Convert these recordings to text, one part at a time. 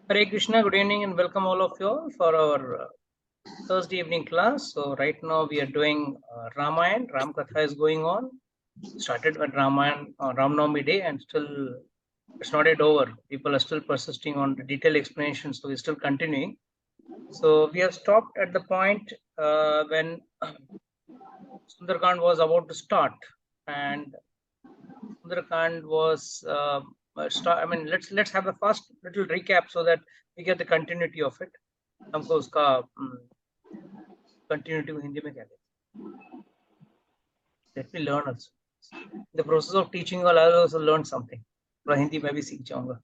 Hare Krishna, good evening and welcome all of you all for our Thursday evening class. So right now we are doing Ramayana. Ram Katha is going on. Started with Ramayana Ram Navami day and still it's not yet over. People are still persisting on the detailed explanation, so we're still continuing. So we have stopped at the point when Sundarkand was about to start, and Sundarkand was let's have a fast little recap so that we get the continuity of it. हमको उसका continuity को हिंदी में क्या कहते हैं? Let me learn also. In the process of teaching, I'll also learn something. थोड़ा हिंदी में भी सीख जाऊंगा.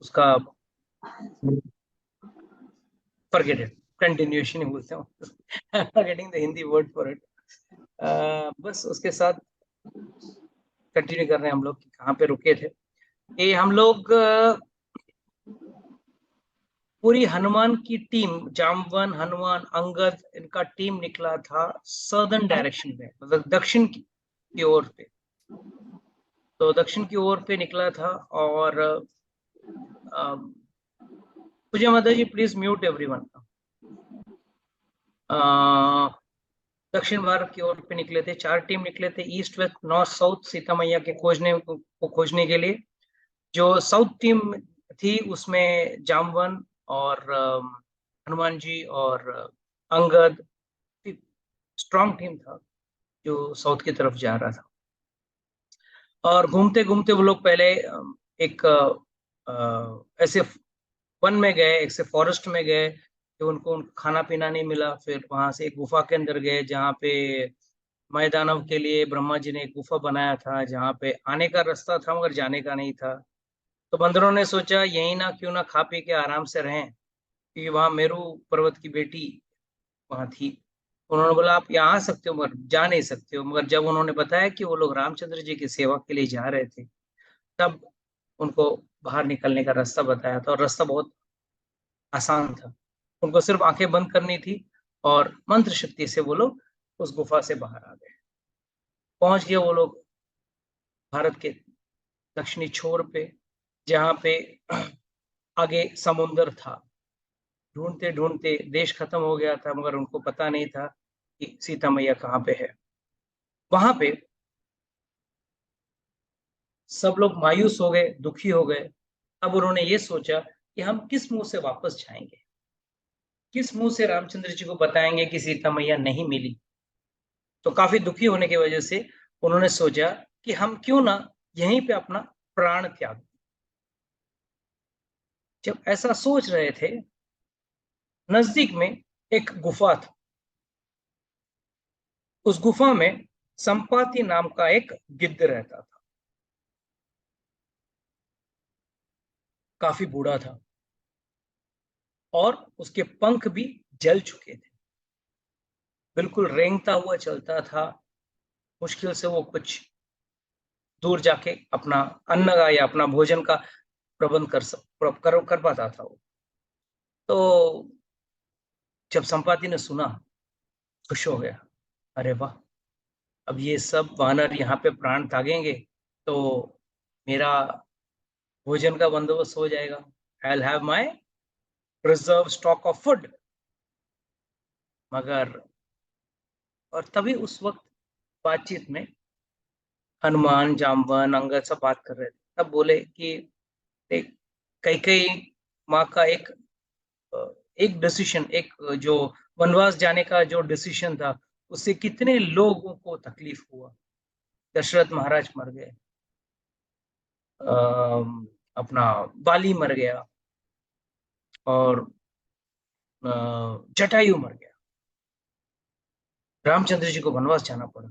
उसका forget it. Continuation ही बोलते हैं. I'm not getting the Hindi word for it. बस उसके साथ कंटिन्यू कर रहे हैं हम लोग कि कहाँ पे रुके थे. ये हम लोग पूरी हनुमान की टीम, जामवन, हनुमान, अंगद, इनका टीम निकला था सदर्न डायरेक्शन में, मतलब दक्षिण की ओर पे. तो दक्षिण की ओर पे निकला था और पूजा माता जी प्लीज म्यूट एवरीवन. दक्षिण भारत की ओर पे निकले थे. 4 टीम निकले थे, east west north south, Sita मैया के खोजने के लिए. जो साउथ टीम थी उसमें जामवन और हनुमान जी और अंगद, स्ट्रॉन्ग टीम था जो साउथ की तरफ जा रहा था. और घूमते घूमते वो लोग पहले एक ऐसे वन में गए, एक से फॉरेस्ट में गए कि उनको खाना पीना नहीं मिला. फिर वहां से एक गुफा के अंदर गए जहाँ पे मय दानव के लिए ब्रह्मा जी ने एक गुफा बनाया था, जहाँ पे आने का रास्ता था मगर जाने का नहीं था. तो बंदरों ने सोचा यही ना क्यों ना खा पी के आराम से रहें, क्योंकि वहां मेरू पर्वत की बेटी वहां थी. उन्होंने बोला आप यहाँ आ सकते हो मगर जा नहीं सकते हो. मगर जब उन्होंने बताया कि वो लोग रामचंद्र जी की सेवा के लिए जा रहे थे, तब उनको बाहर निकलने का रास्ता बताया था. और रास्ता बहुत आसान था. उनको सिर्फ आंखें बंद करनी थी और मंत्र शक्ति से वो लोग उस गुफा से बाहर आ गए. पहुंच गए वो लोग भारत के दक्षिणी छोर पे, जहाँ पे आगे समुंदर था. ढूंढते ढूंढते देश खत्म हो गया था मगर उनको पता नहीं था कि सीता मैया कहाँ पे है. वहां पे सब लोग मायूस हो गए, दुखी हो गए. अब उन्होंने ये सोचा कि हम किस मुंह से वापस जाएंगे, किस मुंह से रामचंद्र जी को बताएंगे कि सीता मैया नहीं मिली. तो काफी दुखी होने की वजह से उन्होंने सोचा कि हम क्यों ना यहीं पे अपना प्राण त्याग. जब ऐसा सोच रहे थे, नजदीक में एक गुफा था. उस गुफा में संपाति नाम का एक गिद्ध रहता था. काफी बूढ़ा था और उसके पंख भी जल चुके थे. बिल्कुल रेंगता हुआ चलता था. मुश्किल से वो कुछ दूर जाके अपना अन्न का या अपना भोजन का प्रबंध कर पाता था वो. तो जब संपाति ने सुना, खुश हो गया. अरे वाह, अब ये सब वानर यहाँ पे प्राण त्यागेंगे तो मेरा भोजन का बंदोबस्त हो जाएगा. I'll have my reserve stock of food. मगर और तभी उस वक्त बातचीत में हनुमान, जामवन, अंगद सब बात कर रहे थे. तब बोले कि एक कैकेयी माँ का एक डिसीजन, एक जो वनवास जाने का जो डिसीजन था, उससे कितने लोगों को तकलीफ हुआ. दशरथ महाराज मर गए, अपना बाली मर गया और जटायु मर गया. रामचंद्र जी को वनवास जाना पड़ा.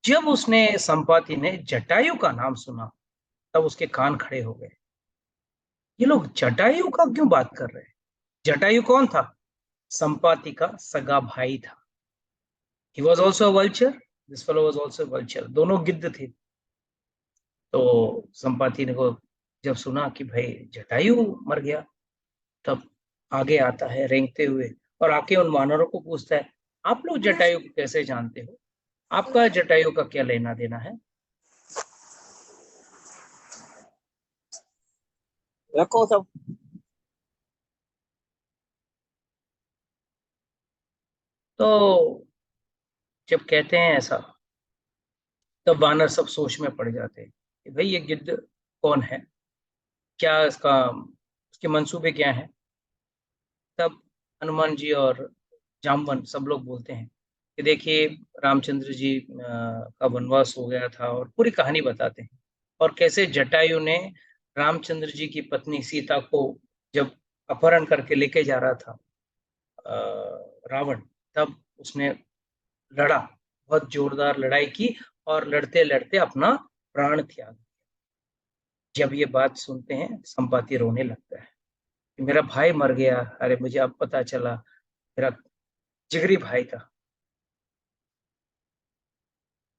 जब उसने संपाति ने जटायु का नाम सुना, तब उसके कान खड़े हो गए. ये लोग जटायु का क्यों बात कर रहे हैं? जटायु कौन था? संपाति का सगा भाई था. He was also a vulture. This fellow was also a vulture. दोनों गिद्ध थे. तो संपाति ने को जब सुना कि भाई जटायु मर गया, तब आगे आता है रेंगते हुए और आके उन वानरों को पूछता है, आप लोग जटायु को कैसे जानते हो? आपका जटायु का क्या लेना देना है? रखो सब। तो जब कहते हैं ऐसा, तब वानर सब सोच में पड़ जाते हैं कि भाई ये गिद्ध कौन है, क्या इसका, उसके मंसूबे क्या हैं। तब हनुमान जी और जामवन सब लोग बोलते हैं कि देखिए, रामचंद्र जी का वनवास हो गया था, और पूरी कहानी बताते हैं। और कैसे जटायु ने रामचंद्र जी की पत्नी सीता को जब अपहरण करके लेके जा रहा था रावण, तब उसने लड़ा, बहुत जोरदार लड़ाई की, और लड़ते लड़ते अपना प्राण त्याग। जब ये बात सुनते हैं, संपाति रोने लगता है कि मेरा भाई मर गया, अरे मुझे अब पता चला, मेरा जिगरी भाई था।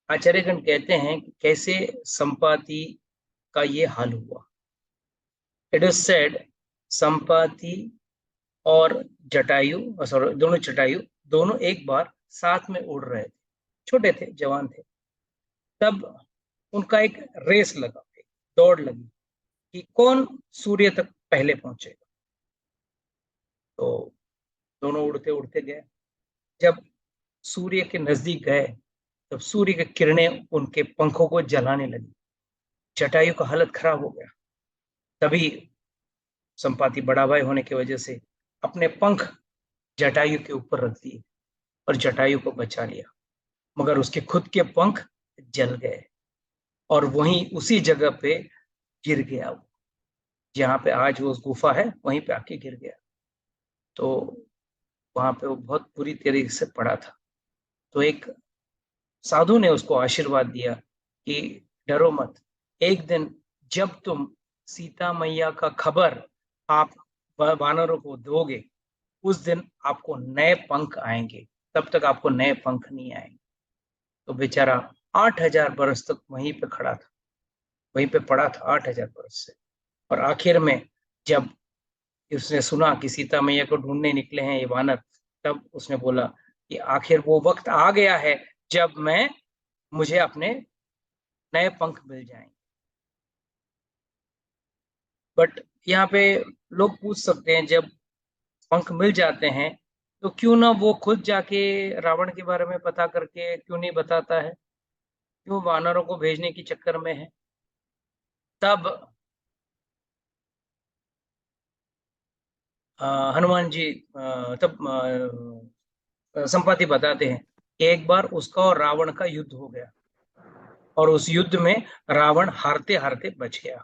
आचार्यगण कहते हैं कि कैसे संपाति का ये हाल हुआ। इट इज सेड, संपाति और जटायु, सॉरी, दोनों जटायु, दोनों एक बार साथ में उड़ रहे थे, छोटे थे, जवान थे। तब उनका एक रेस लगा, एक दौड़ लगी कि कौन सूर्य तक पहले पहुंचेगा। तो दोनों उड़ते उड़ते गए। जब सूर्य के नजदीक गए, तब सूर्य की किरणें उनके पंखों को जलाने लगी। जटायु का हालत खराब हो गया। तभी संपाति बड़ा भाई होने की वजह से अपने पंख जटायु के ऊपर रख दिए और जटायु को बचा लिया। मगर उसके खुद के पंख जल गए, और वहीं उसी जगह पे गिर गया वो, जहाँ पे आज वो गुफा है, वहीं पे आके गिर गया। तो वहां पे वो बहुत बुरी तरीके से पड़ा था। तो एक साधु ने उसको आशीर्वाद दिया कि डरो मत, एक दिन जब तुम सीता मैया का खबर आप वानरों को दोगे, उस दिन आपको नए पंख आएंगे, तब तक आपको नए पंख नहीं आएंगे। तो बेचारा 8,000 बरस तक वहीं पे खड़ा था, वहीं पे पड़ा था 8,000 बरस से। और आखिर में जब उसने सुना कि सीता मैया को ढूंढने निकले हैं ये वानर, तब उसने बोला कि आखिर वो वक्त आ गया है जब मैं मुझे अपने नए पंख मिल जाएंगे। बट यहाँ पे लोग पूछ सकते हैं, जब पंख मिल जाते हैं, तो क्यों ना वो खुद जाके रावण के बारे में पता करके क्यों नहीं बताता है, क्यों वानरों को भेजने की चक्कर में है। तब हनुमान जी तब संपाति बताते हैं कि एक बार उसका और रावण का युद्ध हो गया, और उस युद्ध में रावण हारते हारते बच गया।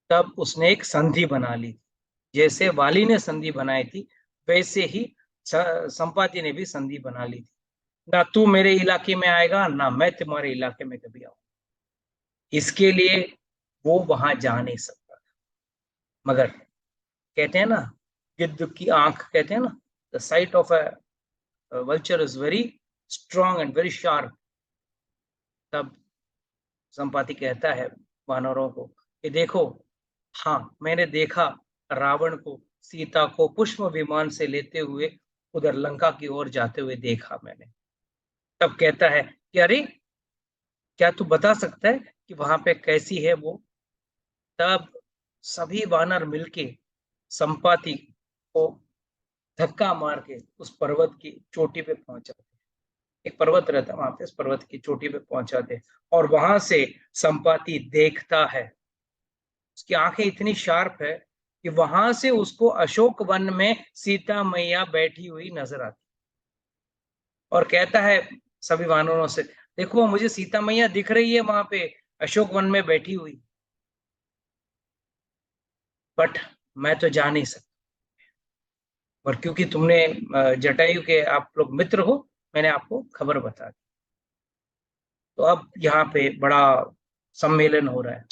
तब उसने एक संधि बना ली, जैसे वाली ने संधि बनाई थी, वैसे ही संपाति ने भी संधि बना ली थी। ना तू मेरे इलाके में आएगा, ना मैं तुम्हारे इलाके में कभी आऊंगा। इसके लिए वो वहां जा नहीं सकता। मगर कहते हैं ना, गिद्ध की आंख, कहते हैं ना, the site of a vulture is very strong and very sharp. तब संपाति कहता है वानरों को कि देखो, हाँ मैंने देखा रावण को, सीता को पुष्प विमान से लेते हुए उधर लंका की ओर जाते हुए देखा मैंने। तब कहता है कि अरे, क्या तू बता सकता है कि वहां पे कैसी है वो। तब सभी वानर मिलके संपाति को धक्का मार के उस पर्वत की चोटी पे पहुंचाते। एक पर्वत रहता है वहां पे, उस पर्वत की चोटी पे पहुंचाते, और वहां से संपाति देखता है। उसकी आंखें इतनी शार्प है कि वहां से उसको अशोक वन में सीता मैया बैठी हुई नजर आती, और कहता है सभी वानरों से, देखो मुझे सीता मैया दिख रही है वहां पे अशोक वन में बैठी हुई, बट मैं तो जा नहीं सकता। और क्योंकि तुमने जटायु के आप लोग मित्र हो, मैंने आपको खबर बता दी। तो अब यहाँ पे बड़ा सम्मेलन हो रहा है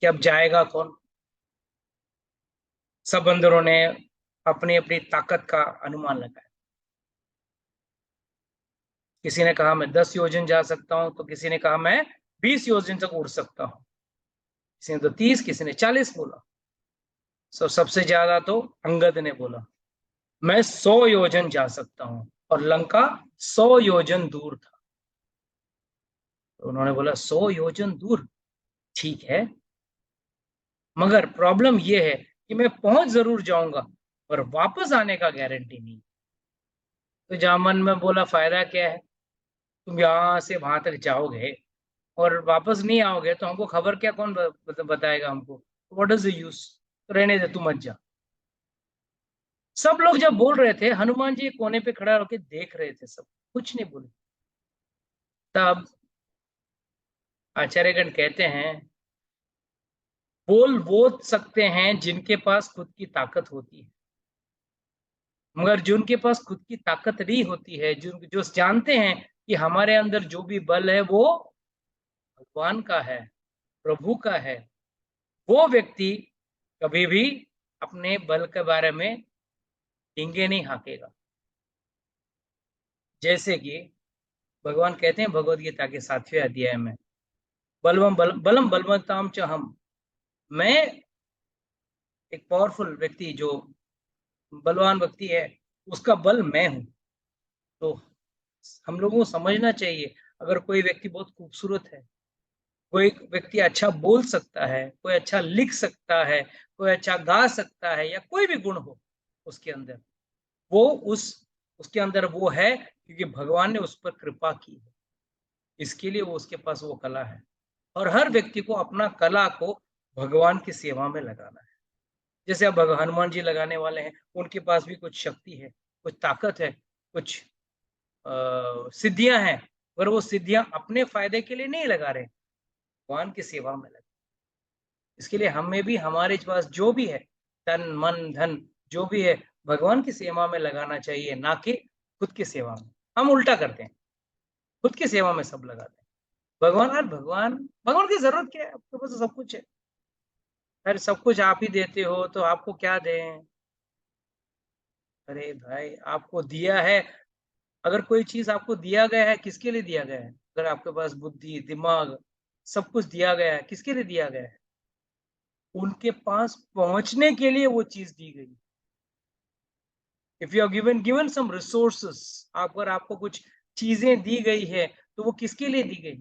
कि अब जाएगा कौन। सब बंदरों ने अपनी अपनी ताकत का अनुमान लगाया। किसी ने कहा मैं 10 योजन जा सकता हूं, तो किसी ने कहा मैं 20 योजन तक उड़ सकता हूँ, किसी ने तो 30, किसी ने 40 बोला। सबसे ज्यादा तो अंगद ने बोला मैं 100 योजन जा सकता हूँ, और लंका 100 योजन दूर था। तो उन्होंने बोला 100 योजन दूर, ठीक है, मगर प्रॉब्लम ये है कि मैं पहुंच जरूर जाऊंगा पर वापस आने का गारंटी नहीं। तो जामन में बोला फायदा क्या है, तुम यहाँ से वहां तक जाओगे और वापस नहीं आओगे तो हमको खबर क्या, कौन बताएगा हमको, व्हाट इज द यूज, रहने दे, तू मत जा। सब लोग जब बोल रहे थे, हनुमान जी कोने पे खड़ा होकर देख रहे थे, सब कुछ नहीं बोले। तब आचार्यगण कहते हैं, बोल वो सकते हैं जिनके पास खुद की ताकत होती है, मगर जिनके पास खुद की ताकत नहीं होती है, जो जो जानते हैं कि हमारे अंदर जो भी बल है वो भगवान का है, प्रभु का है, वो व्यक्ति कभी भी अपने बल के बारे में डींगे नहीं हाँकेगा। जैसे कि भगवान कहते हैं भगवत गीता के 7वें अध्याय में, बलम बलवंताम च हम, मैं एक पावरफुल व्यक्ति जो बलवान व्यक्ति है, उसका बल मैं हूं। तो हम लोगों को समझना चाहिए, अगर कोई व्यक्ति बहुत खूबसूरत है, कोई व्यक्ति अच्छा बोल सकता है, कोई अच्छा लिख सकता है, कोई अच्छा गा सकता है, या कोई भी गुण हो उसके अंदर, वो उसके अंदर वो है क्योंकि भगवान ने उस पर कृपा की है, इसके लिए वो उसके पास वो कला है। और हर व्यक्ति को अपना कला को भगवान की सेवा में लगाना है। जैसे अब हनुमान जी लगाने वाले हैं, उनके पास भी कुछ शक्ति है, कुछ ताकत है, कुछ सिद्धियां हैं, पर वो सिद्धियां अपने फायदे के लिए नहीं लगा रहे, भगवान की सेवा में लगा। इसके लिए हमें भी हमारे पास जो भी है, तन मन धन जो भी है, भगवान की सेवा में लगाना चाहिए, ना कि खुद की सेवा में। हम उल्टा करते हैं, खुद की सेवा में सब लगाते हैं। भगवान, और भगवान भगवान की जरूरत क्या है, आपके पास तो सब कुछ है। अरे सब कुछ आप ही देते हो तो आपको क्या दें। अरे भाई आपको दिया है, अगर कोई चीज आपको दिया गया है, किसके लिए दिया गया है? अगर आपके पास बुद्धि दिमाग सब कुछ दिया गया है, किसके लिए दिया गया है? उनके पास पहुंचने के लिए वो चीज दी गई। If you are given some resources, अगर आपको कुछ चीजें दी गई है तो वो किसके लिए दी गई?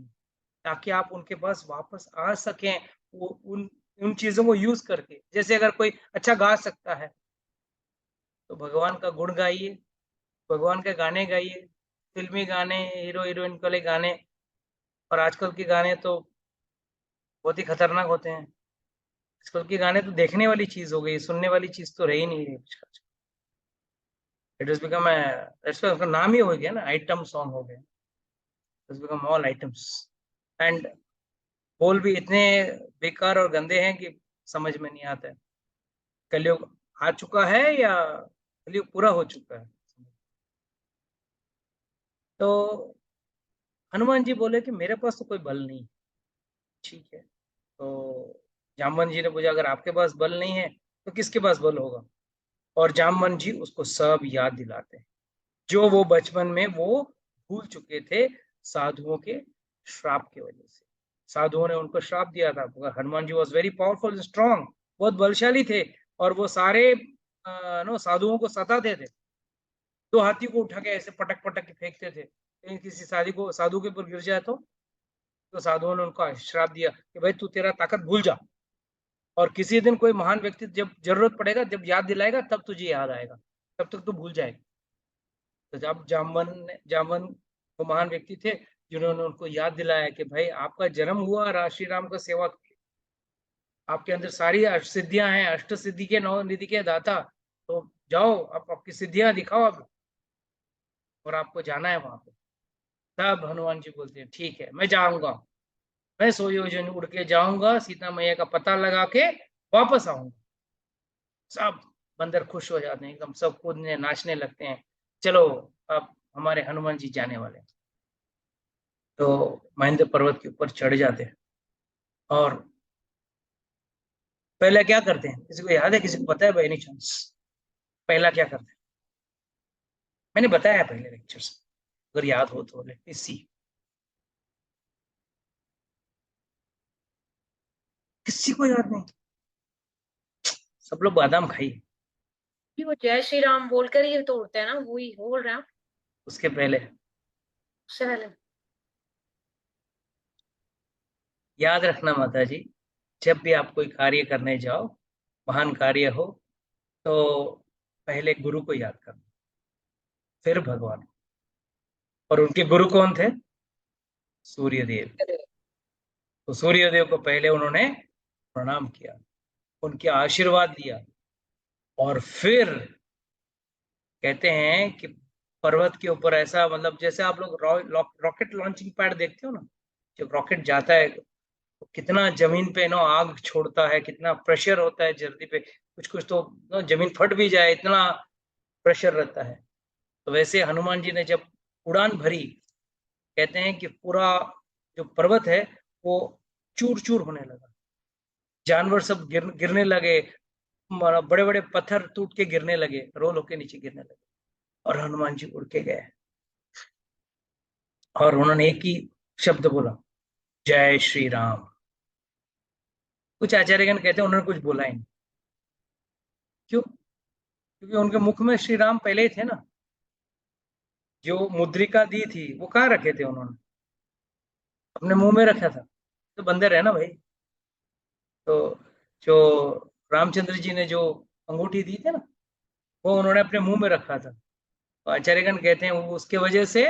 ताकि आप उनके पास वापस आ सकें, वो उन उन चीजों को यूज करके। जैसे अगर कोई अच्छा गा सकता है तो भगवान का गुण गाइए, भगवान के गाने गाइए, फिल्मी गाने, हीरो हीरोइन वाले गाने। और आजकल के गाने तो बहुत ही खतरनाक होते हैं। आजकल के गाने तो देखने वाली चीज हो गई, सुनने वाली चीज तो रही नहीं है। इट इज बिकम उसका नाम ही हो गया ना, आइटम सॉन्ग हो गया। It's become all items. And बोल भी इतने बेकार और गंदे हैं कि समझ में नहीं आता है। कलयुग आ चुका है या कलयुग पूरा हो चुका है? तो हनुमान जी बोले कि मेरे पास तो कोई बल नहीं। ठीक है, तो जामवन जी ने पूछा, अगर आपके पास बल नहीं है तो किसके पास बल होगा? और जामवन जी उसको सब याद दिलाते हैं, जो वो बचपन में वो भूल चुके थे साधुओं के श्राप की वजह से। साधुओं ने उनको श्राप दिया था, मगर Hanuman ji was very powerful strong, बहुत बलशाली थे। और वो सारे नो साधुओं को सताते थे, दो हाथी को उठा के ऐसे पटक पटक के फेंकते थे, कहीं किसी साधु के ऊपर गिर जाए तो साधुओं ने उनको श्राप दिया कि भाई तू तेरा ताकत भूल जा, और किसी दिन कोई महान व्यक्ति जब जरूरत पड़ेगा, जब याद दिलाएगा, तब तुझे याद आएगा, तब तक तू भूल जाएगा। तो जब जामवन वो महान व्यक्ति थे जिन्होंने उनको याद दिलाया कि भाई आपका जन्म हुआ श्री राम का सेवा करके, आपके अंदर सारी अष्ट सिद्धियां हैं, अष्ट सिद्धि के नौ निधि के दाता, तो जाओ आप आपकी सिद्धियां दिखाओ अब, और आपको जाना है वहां पे। तब हनुमान जी बोलते हैं ठीक है मैं जाऊंगा, मैं 100 योजन उड़ के जाऊंगा, सीता मैया का पता लगा के वापस आऊंगा। सब बंदर खुश हो जाते हैं, एकदम सब कूदने नाचने लगते हैं। चलो अब हमारे हनुमान जी जाने वाले हैं। तो महेंद्र पर्वत के ऊपर चढ़ जाते हैं, और पहले क्या करते हैं, किसी को याद है, किसी को पता है बाय एनी चांस पहला क्या करते हैं? मैंने बताया पहले लेक्चर्स, अगर याद हो तो लेट मी सी। किसी को याद नहीं? सब लोग बादाम खाइए। कि वो जय श्री राम बोलकर ही तोड़ते हैं ना, वही बोल रहे हैं। उसके पहले उससे पहले याद रखना माता जी, जब भी आप कोई कार्य करने जाओ, महान कार्य हो, तो पहले गुरु को याद करना, फिर भगवान। और उनके गुरु कौन थे? सूर्यदेव। तो सूर्यदेव को पहले उन्होंने प्रणाम किया, उनके आशीर्वाद दिया, और फिर कहते हैं कि पर्वत के ऊपर ऐसा, मतलब जैसे आप लोग रॉकेट लॉन्चिंग पैड देखते हो ना, जब रॉकेट जाता है तो कितना जमीन पे नो आग छोड़ता है, कितना प्रेशर होता है धरती पे, कुछ कुछ तो नो जमीन फट भी जाए, इतना प्रेशर रहता है। तो वैसे हनुमान जी ने जब उड़ान भरी, कहते हैं कि पूरा जो पर्वत है वो चूर चूर होने लगा, जानवर सब गिरने लगे, बड़े बड़े पत्थर टूट के गिरने लगे, रोल होके नीचे गिरने लगे, और हनुमान जी उड़ के गए, और उन्होंने एक ही शब्द बोला, जय श्री राम। कुछ आचार्यगण कहते हैं उन्होंने कुछ बोला ही नहीं। क्यों? क्योंकि उनके मुख में श्री राम पहले ही थे ना। जो मुद्रिका दी थी वो कहाँ रखे थे उन्होंने? अपने मुंह में रखा था। तो बंदे रहे ना भाई। तो जो रामचंद्र जी ने जो अंगूठी दी थी ना, वो उन्होंने अपने मुंह में रखा था। तो आचार्यगण कहते हैं वो उसके वजह से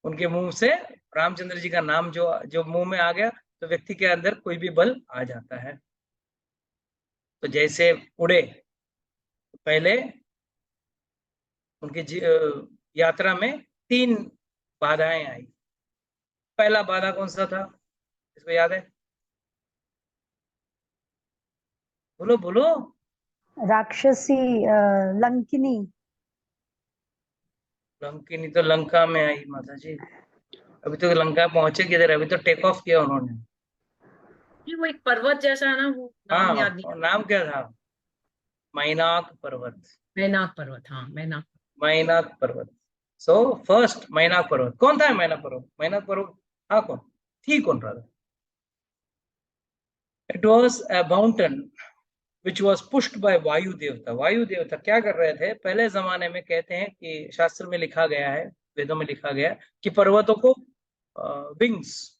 उनके मुंह से रामचंद्र जी का नाम जो जो मुंह में आ गया, तो व्यक्ति के अंदर कोई भी बल आ जाता है। तो जैसे उड़े, तो पहले उनकी यात्रा में 3 बाधाएं आई। पहला बाधा कौन सा था? इसको याद है? बोलो बोलो। राक्षसी लंकिनी। लंकिनी तो लंका में आई माता जी। अभी तो लंका पहुंचे किधर? अभी तो टेक ऑफ किया उन्होंने। ये वो एक पर्वत जैसा है ना, वो नाम हाँ, याद नहीं। और नाम क्या था? मैनाक पर्वत। मैनाक पर्वत, हाँ मैनाक। मैनाक पर्वत। सो फर्स्ट मैनाक पर्वत कौन था? मैनाक पर्वत, मैनाक पर्वत। हाँ, कौन थी? कौन रहा? It was a mountain which was pushed by Vayu devta. वायु देवता क्या कर रहे थे पहले जमाने में? कहते हैं कि शास्त्र में लिखा गया है, वेदों में लिखा गया है कि पर्वतों को विंग्स,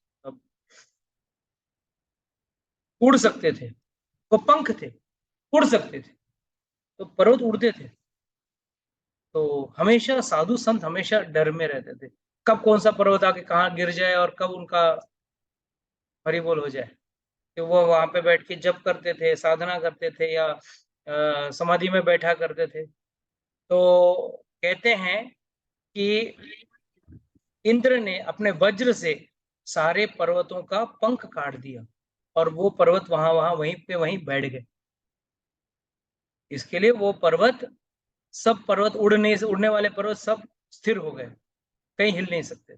उड़ सकते थे, वो पंख थे, उड़ सकते थे, तो पर्वत उड़ते थे। तो हमेशा साधु संत हमेशा डर में रहते थे, कब कौन सा पर्वत आके कहाँ गिर जाए और कब उनका हरि बोल हो जाए। कि वो वहां पे बैठ के जप करते थे, साधना करते थे, या समाधि में बैठा करते थे। तो कहते हैं कि इंद्र ने अपने वज्र से सारे पर्वतों का पंख काट दिया, और वो पर्वत वहां वहां वहीं पे वहीं बैठ गए। इसके लिए वो पर्वत, सब पर्वत उड़ने वाले पर्वत सब स्थिर हो गए, कहीं हिल नहीं सकते।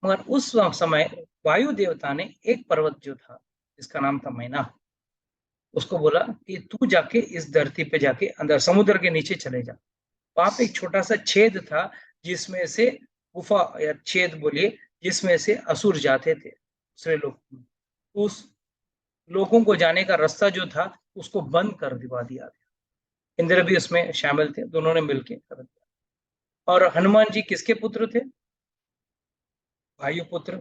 मगर उस समय वायु देवता ने एक पर्वत जो था, जिसका नाम था मैना, उसको बोला कि तू जाके इस धरती पे जाके अंदर समुद्र के नीचे चले जा। वहां पे एक छोटा सा छेद था, जिसमें से गुफा या छेद बोलिए, जिसमें से असुर जाते थे दूसरे लोग। उस लोगों को जाने का रास्ता जो था उसको बंद कर दिवा दिया गया। इंद्र भी उसमें शामिल थे, दोनों ने मिलकर कर दिया। और हनुमान जी किसके पुत्र थे? वायुपुत्र।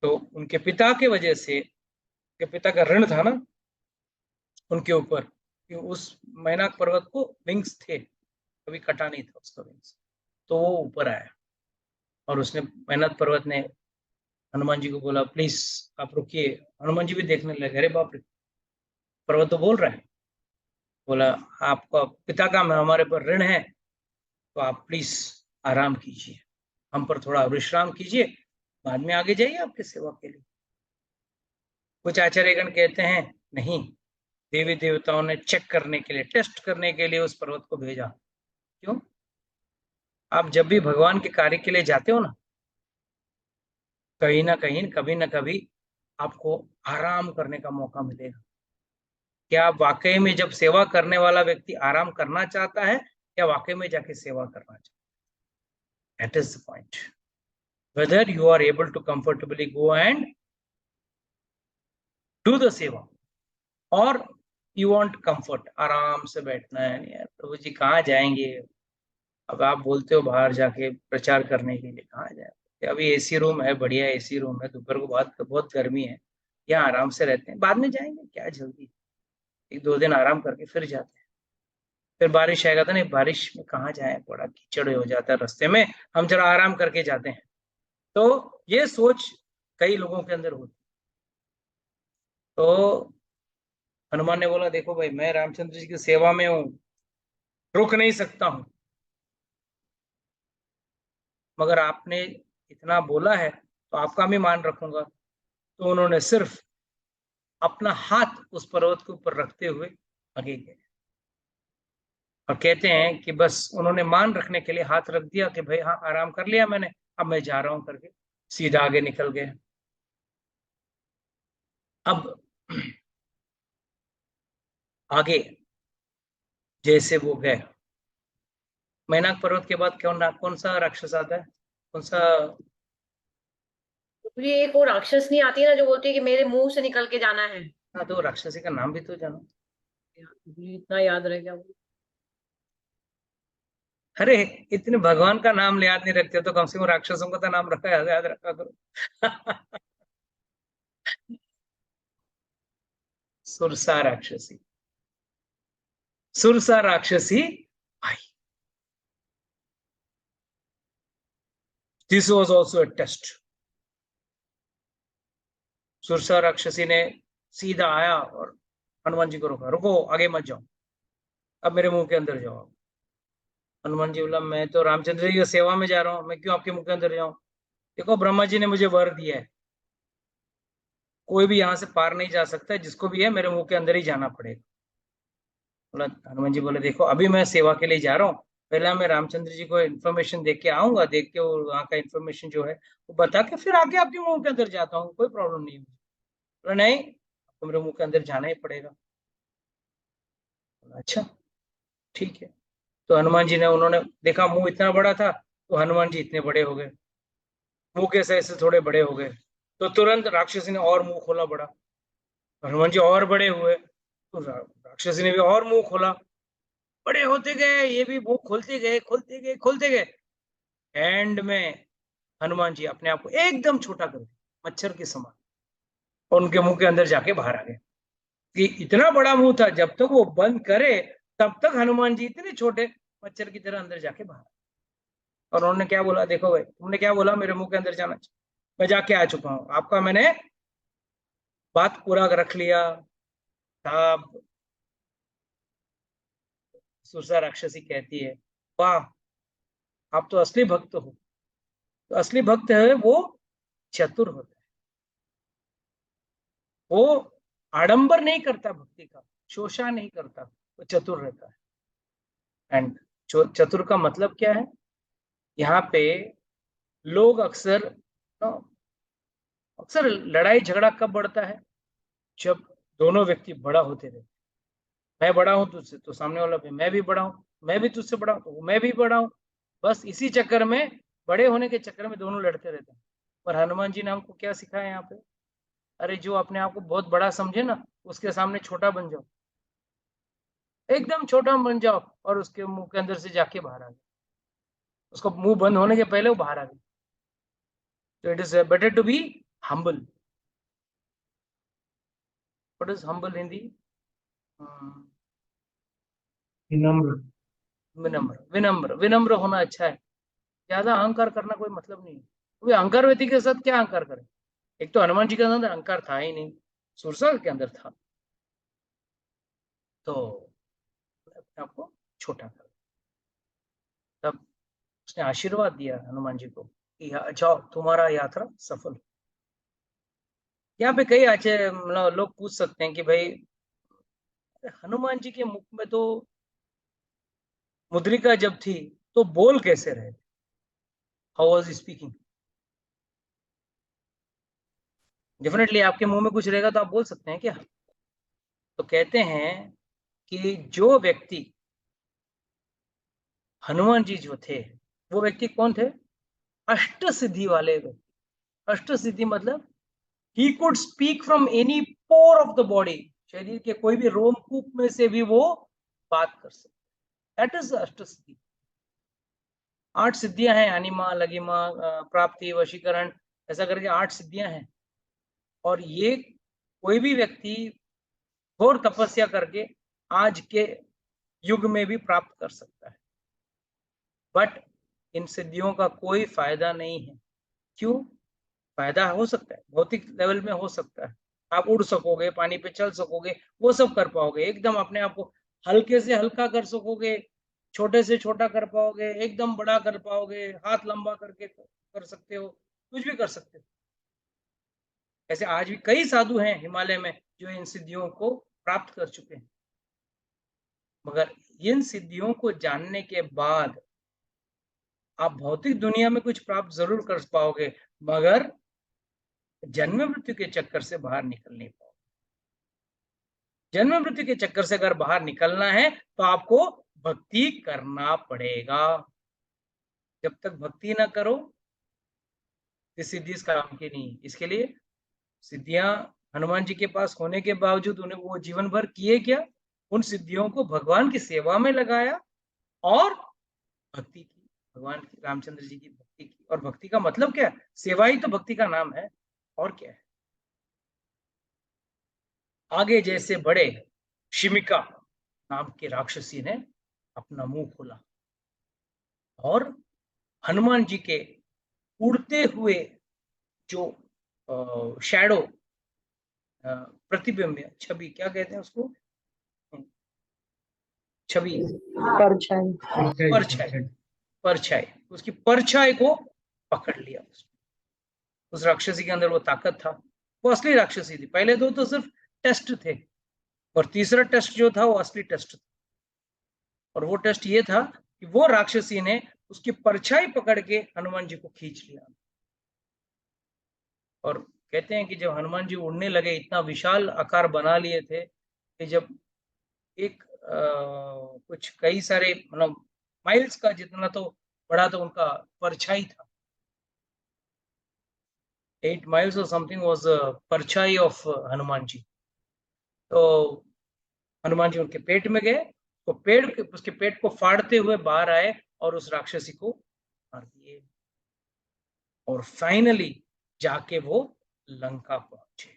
तो उनके पिता के वजह से, उनके पिता का ऋण था ना उनके ऊपर, कि उस मैनाक पर्वत को विंग्स थे, कभी कटा नहीं था उसका विंग्स। तो वो ऊपर आया, और उसने, मैनाक पर्वत ने हनुमान जी को बोला प्लीज आप रुकिए। हनुमान जी भी देखने लगे, अरे बाप रे, पर्वत तो बोल रहा है। बोला आपका पिता का हमारे पर ऋण है, तो आप प्लीज आराम कीजिए, हम पर थोड़ा विश्राम कीजिए, बाद में आगे जाइए आपकी सेवा के लिए। कुछ आचार्यगण कहते हैं नहीं, देवी देवताओं ने चेक करने के लिए, टेस्ट करने के लिए उस पर्वत को भेजा। क्यों? आप जब भी भगवान के कार्य के लिए जाते हो ना, कहीं ना कहीं, कभी ना कभी आपको आराम करने का मौका मिलेगा। क्या आप वाकई में, जब सेवा करने वाला व्यक्ति आराम करना चाहता है, या वाकई में जाके सेवा करना चाहता है? That is the point, whether you are able to comfortably go and do the seva, और यू वांट कंफर्ट, आराम से बैठना है। नहीं यार प्रभु जी कहाँ जाएंगे, अब आप बोलते हो बाहर जाके प्रचार करने के लिए, कहाँ जाए? अभी एसी रूम है, बढ़िया एसी रूम है, दोपहर को बहुत बहुत गर्मी है, यहाँ आराम से रहते हैं, बाद में जाएंगे, क्या जल्दी, 1-2 दिन आराम करके फिर जाते हैं। फिर बारिश आएगा तो नहीं, बारिश में कहाँ जाए, बड़ा कीचड़ हो जाता है रास्ते में, हम जरा आराम करके जाते हैं। तो ये सोच कई लोगों के अंदर होती। तो हनुमान ने बोला, देखो भाई, मैं रामचंद्र जी की सेवा में हूँ, रुक नहीं सकता हूँ, मगर आपने इतना बोला है तो आपका भी मान रखूंगा। तो उन्होंने सिर्फ अपना हाथ उस पर्वत के ऊपर रखते हुए आगे गए, और कहते हैं कि बस उन्होंने मान रखने के लिए हाथ रख दिया कि भाई हाँ, आराम कर लिया मैंने, अब मैं जा रहा हूं करके सीधा आगे निकल गए। अब आगे जैसे वो गए, मैनाक पर्वत के बाद कौन सा राक्षस आता है, कौन सा? मुझे एक और राक्षस नहीं आती है ना, जो बोलती है कि मेरे मुंह से निकल के जाना है। हाँ, तो राक्षसी का नाम भी तो जानो। मुझे इतना याद रह गया वो। अरे, इतने भगवान का नाम याद नहीं रखते तो कम से कम राक्षसों का तो नाम रखा, याद रखा करो। सुरसा राक्षसी, सुरसा राक्षसी आई। This was also a test. Surasa राक्षसी ने सीधा आया और हनुमान जी को रोका, रुको, आगे मत जाओ, अब मेरे मुंह के अंदर जाओ। हनुमान जी बोला, मैं तो रामचंद्र जी की सेवा में जा रहा हूँ, मैं क्यों आपके मुंह के अंदर जाऊं? देखो, ब्रह्मा जी ने मुझे वर दिया है, कोई भी यहाँ से पार नहीं जा सकता है, जिसको भी है मेरे मुंह के अंदर ही जाना पड़ेगा। बोला, हनुमान जी बोले, देखो अभी मैं सेवा के लिए जा रहा हूँ, पहले मैं रामचंद्र जी को इन्फॉर्मेशन देख के आऊंगा, देख के वो वहाँ का इन्फॉर्मेशन जो है वो बता के फिर आगे आपके मुंह के अंदर जाता हूँ, कोई प्रॉब्लम नहीं है। बोला, नहीं, आपको मेरे मुंह के अंदर जाना ही पड़ेगा। बोला, अच्छा, ठीक है। तो हनुमान जी ने, उन्होंने देखा मुंह इतना बड़ा था, तो हनुमान जी इतने बड़े हो गए, मुंह कैसे ऐसे थोड़े बड़े हो गए। तो तुरंत राक्षसी ने और मुंह खोला बड़ा, हनुमान जी और बड़े हुए, तो राक्षसी ने भी और मुंह खोला, बड़े होते गए, ये भी मुंह खोलते गए, खोलते गए, खोलते गए। एंड में हनुमान जी अपने आप को एकदम छोटा कर दिया, मच्छर के समान, और उनके मुंह के अंदर जाके बाहर आ गए। कि इतना बड़ा मुंह था, जब तक वो बंद करे तब तक हनुमान जी इतने छोटे मच्छर की तरह अंदर जाके बाहर। और उन्होंने क्या बोला, देखो भाई, तुमने क्या बोला मेरे मुंह के अंदर जाना चाहिए, मैं जाके आ चुका हूँ, आपका मैंने बात पूरा रख लिया था। सुरसा राक्षसी कहती है, वाह, आप तो असली भक्त हो। तो असली भक्त है वो चतुर होता है, वो आडंबर नहीं करता भक्ति का, शोषा नहीं करता, वो चतुर रहता है। एंड चतुर का मतलब क्या है, यहाँ पे लोग अक्सर अक्सर लड़ाई झगड़ा कब बढ़ता है, जब दोनों व्यक्ति बड़ा होते रहते, मैं बड़ा हूं तुझसे तो सामने वाला भी, मैं भी बड़ा हूं, मैं भी तुझसे बड़ा हूं तो मैं भी बड़ा हूं, बस इसी चक्कर में, बड़े होने के चक्कर में दोनों लड़ते रहते हैं। पर हनुमान जी ने हमको क्या सिखाया यहाँ पे, अरे जो अपने आप को बहुत बड़ा समझे ना, उसके सामने छोटा बन जाओ, एकदम छोटा बन जाओ, और उसके मुंह के अंदर से जाके बाहर आ गए, उसको मुंह बंद होने के पहले वो बाहर आ गए। तो it is better to be humble. What is humble Hindi? विनम्र, विनम्र, विनम्र, विनम्र होना अच्छा है। ज्यादा अहंकार करना कोई मतलब नहीं है, क्योंकि अहंकार व्यक्ति के साथ क्या अहंकार करे? एक तो हनुमान जी के अंदर अहंकार था ही नहीं, सुरसा के अंदर था, तो अपने आप को छोटा कर, तब उसने आशीर्वाद दिया हनुमान जी को कि जाओ, तुम्हारा यात्रा सफल। यहाँ पे कई अच्छे मतलब लोग पूछ सकते हैं कि भाई, हनुमान जी के मुख में तो मुद्रिका जब थी तो बोल कैसे रहे, how was he speaking? Definitely आपके मुंह में कुछ रहेगा तो आप बोल सकते हैं क्या? तो कहते हैं कि जो व्यक्ति, हनुमान जी जो थे, वो व्यक्ति कौन थे? अष्ट सिद्धि वाले व्यक्ति। अष्ट सिद्धि मतलब he could speak from any pore of the body, शरीर के कोई भी रोमकूप में से भी वो बात कर सकते, दैट इज अष्ट सिद्धि। 8 सिद्धियां हैं, अनिमा, लगिमा, प्राप्ति, वशीकरण, ऐसा करके 8 सिद्धियां हैं। और ये कोई भी व्यक्ति घोर तपस्या करके आज के युग में भी प्राप्त कर सकता है, बट इन सिद्धियों का कोई फायदा नहीं है। क्यों? फायदा हो सकता है, भौतिक लेवल में हो सकता है, आप उड़ सकोगे, पानी पे चल सकोगे, वो सब कर पाओगे, एकदम अपने आप को हल्के से हल्का कर सकोगे, छोटे से छोटा कर पाओगे, एकदम बड़ा कर पाओगे, हाथ लंबा करके कर सकते हो, कुछ भी कर सकते हो। ऐसे आज भी कई साधु हैं हिमालय में जो इन सिद्धियों को प्राप्त कर चुके हैं, मगर इन सिद्धियों को जानने के बाद आप भौतिक दुनिया में कुछ प्राप्त जरूर कर पाओगे, मगर जन्म मृत्यु के चक्कर से बाहर निकल नहीं पाओगे। जन्म मृत्यु के चक्कर से अगर बाहर निकलना है तो आपको भक्ति करना पड़ेगा। जब तक भक्ति ना करो तो सिद्धि इस काम की नहीं। इसके लिए सिद्धियां हनुमान जी के पास होने के बावजूद उन्हें वो जीवन भर किए क्या? उन सिद्धियों को भगवान की सेवा में लगाया और भक्ति की, भगवान की, रामचंद्र जी की भक्ति की। और भक्ति का मतलब क्या है? सेवा ही तो भक्ति का नाम है, और क्या है। आगे जैसे बढ़े, शिमिका नाम के राक्षसी ने अपना मुंह खोला और हनुमान जी के उड़ते हुए जो शैडो, प्रतिबिंब, छवि, क्या कहते हैं उसको, छवि, परछाई, परछाई, उसकी परछाई को पकड़ लिया। उस राक्षसी के अंदर वो ताकत था, वो असली राक्षसी थी। पहले दो तो सिर्फ टेस्ट थे, और तीसरा टेस्ट जो था वो असली टेस्ट था। और वो टेस्ट ये था कि वो राक्षसी ने उसकी परछाई पकड़ के हनुमान जी को खींच लिया। और कहते हैं कि जब हनुमान जी उड़ने लगे, इतना विशाल आकार बना लिए थे कि जब एक कुछ कई सारे, मतलब माइल्स का जितना तो बड़ा तो उनका परछाई था। 8 miles or something was परछाई ऑफ हनुमान जी। तो हनुमान जी उनके पेट में गए, तो उसके पेट को फाड़ते हुए बाहर आए और उस राक्षसी को मार दिए। और फाइनली जाके वो लंका पहुंचे।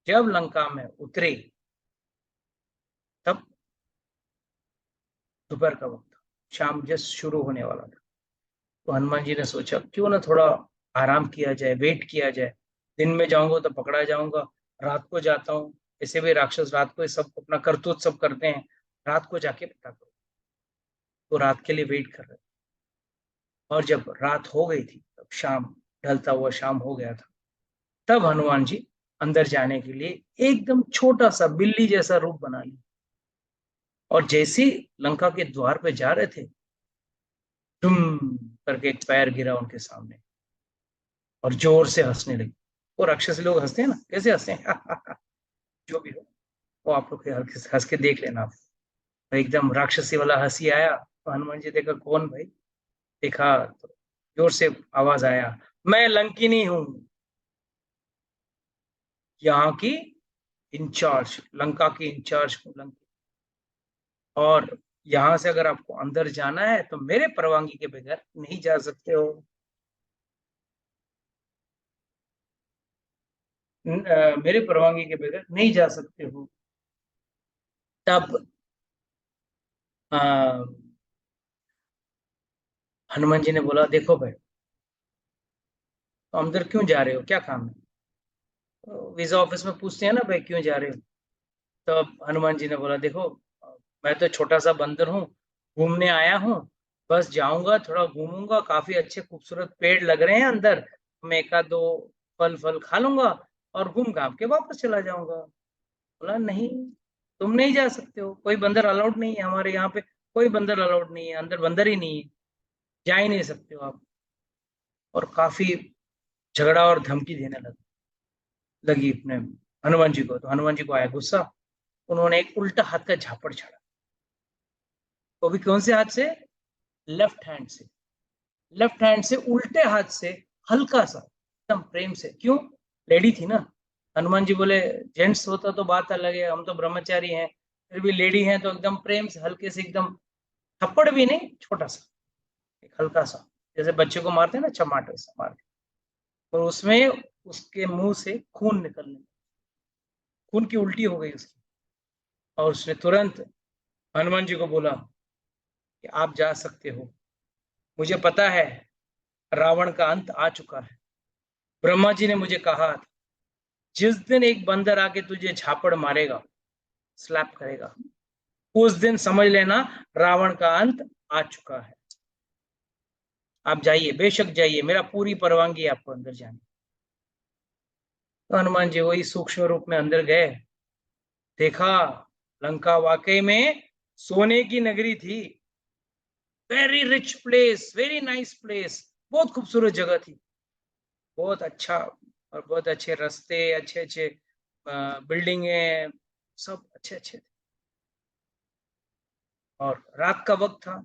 जब लंका में उतरे तब दोपहर का वक्त था, शाम जस्ट शुरू होने वाला था। तो हनुमान जी ने सोचा क्यों ना थोड़ा आराम किया जाए, वेट किया जाए। दिन में जाऊंगा तो पकड़ा जाऊंगा, रात को जाता हूँ, ऐसे भी राक्षस रात को सब अपना करतूत सब करते हैं, रात को जाके पता करो। तो रात के लिए वेट कर रहे थे। और जब रात हो गई थी, तब शाम, ढलता हुआ शाम हो गया था, तब हनुमान जी अंदर जाने के लिए एकदम छोटा सा बिल्ली जैसा रूप बना लिया। और जैसे लंका के द्वार पे जा रहे थे, टुम करके एक पैर गिरा उनके सामने और जोर से हंसने लगे। वो राक्षसी लोग हंसते हैं ना, कैसे हंसते हैं जो भी हो, वो आप लोग हंस के देख लेना। आप एकदम राक्षसी वाला हंसी आया तो हनुमान जी देखा कौन भाई, देखा तो जोर से आवाज आया, मैं लंकिनी हूं, यहाँ की इंचार्ज, लंका की इंचार्ज हूँ लंका। और यहाँ से अगर आपको अंदर जाना है तो मेरे परवानगी के बगैर नहीं जा सकते हो। मेरे परवानगी के बगैर नहीं जा सकते हो। तब हनुमान जी ने बोला, देखो भाई, तो अंदर क्यों जा रहे हो, क्या काम है? तो वीजा ऑफिस में पूछते हैं ना, भाई क्यों जा रहे हो? तो हनुमान जी ने बोला, देखो, मैं तो छोटा सा बंदर हूँ, घूमने आया हूँ, बस जाऊंगा, थोड़ा घूमूंगा, काफी अच्छे खूबसूरत पेड़ लग रहे हैं अंदर, मैं एक आध दो फल फल खा लूंगा और घूम घाम के वापस चला जाऊंगा। बोला, नहीं, तुम नहीं जा सकते हो, कोई बंदर अलाउड नहीं है हमारे यहाँ पे, कोई बंदर अलाउड नहीं है अंदर, बंदर ही नहीं है, जा ही नहीं सकते हो आप। और काफी झगड़ा और धमकी देने लगी अपने हनुमान जी को। तो हनुमान जी को आया गुस्सा, उन्होंने एक उल्टा हाथ का झापड़ छाड़ा। वो भी कौन से हाथ से? लेफ्ट हैंड से। लेफ्ट हैंड से उल्टे हाथ से, हल्का सा, एकदम प्रेम से। क्यों? लेडी थी ना। हनुमान जी बोले, जेंट्स होता तो बात अलग है, हम तो ब्रह्मचारी हैं, फिर भी लेडी हैं तो एकदम प्रेम से, हल्के से, एकदम थप्पड़ भी नहीं, छोटा सा, एक हल्का सा, जैसे बच्चे को मारते हैं ना, चमाटे से मार के। और उसमें उसके मुंह से खून निकलने, खून की उल्टी हो गई उसकी, और उसने तुरंत हनुमान जी को बोला कि आप जा सकते हो, मुझे पता है रावण का अंत आ चुका है। ब्रह्मा जी ने मुझे कहा था, जिस दिन एक बंदर आके तुझे झापड़ मारेगा, स्लैप करेगा, उस दिन समझ लेना रावण का अंत आ चुका है। आप जाइए, बेशक जाइए, मेरा पूरी परवानगी है आपको अंदर जाने। तो हनुमान जी वही सूक्ष्म रूप में अंदर गए, देखा लंका वाकई में सोने की नगरी थी। Very rich place, very nice place, बहुत खूबसूरत जगह थी, बहुत अच्छा, और बहुत अच्छे रास्ते, अच्छे अच्छे बिल्डिंगे, सब अच्छे अच्छे थे। और रात का वक्त था,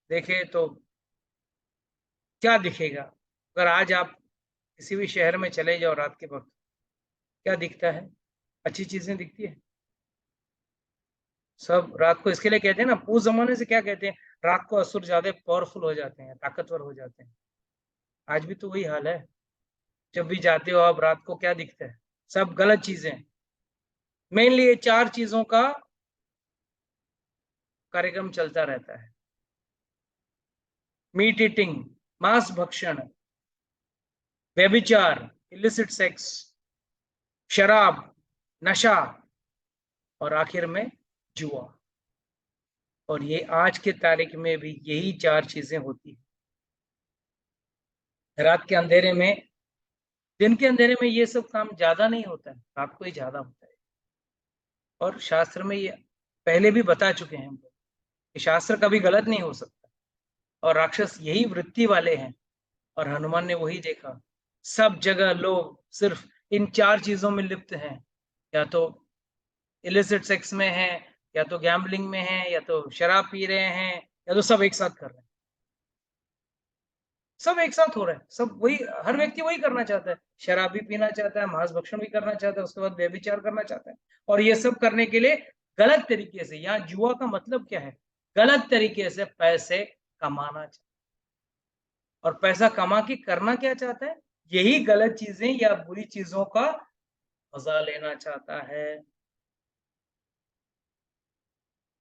देखे तो क्या दिखेगा? अगर आज आप किसी भी शहर में चले जाओ रात के वक्त, क्या दिखता है? अच्छी चीजें दिखती है? सब रात को इसके लिए कहते हैं ना, उस जमाने से क्या कहते हैं, रात को असुर ज्यादा पावरफुल हो जाते हैं, ताकतवर हो जाते हैं। आज भी तो वही हाल है, जब भी जाते हो आप रात को क्या दिखता है? सब गलत चीजें। मेनली ये 4 चीजों का कार्यक्रम चलता रहता है: मीट ईटिंग, मांस भक्षण, व्यभिचार, इलिसिट सेक्स, शराब, नशा, और आखिर में जुआ। और ये आज के तारीख में भी यही 4 चीजें होती है। रात के अंधेरे में, दिन के अंधेरे में ये सब काम ज्यादा नहीं होता है, रात को ही ज्यादा होता है। और शास्त्र में ये पहले भी बता चुके हैं हम लोग कि शास्त्र कभी गलत नहीं हो सकता, और राक्षस यही वृत्ति वाले हैं। और हनुमान ने वही देखा, सब जगह लोग सिर्फ इन 4 चीजों में लिप्त हैं, या तो इलिसिट सेक्स में है, या तो गैम्बलिंग में है, या तो शराब पी रहे हैं, या तो सब एक साथ कर रहे हैं। सब एक साथ हो रहा है, सब वही, हर व्यक्ति वही करना चाहता है, शराब भी पीना चाहता है, मांस भक्षण भी करना चाहता है, उसके बाद व्यभिचार करना चाहता है। और ये सब करने के लिए गलत तरीके से, यहाँ जुआ का मतलब क्या है? गलत तरीके से पैसे कमाना चाहता है। और पैसा कमा के करना क्या चाहता है? यही गलत चीजें या बुरी चीजों का मजा लेना चाहता है।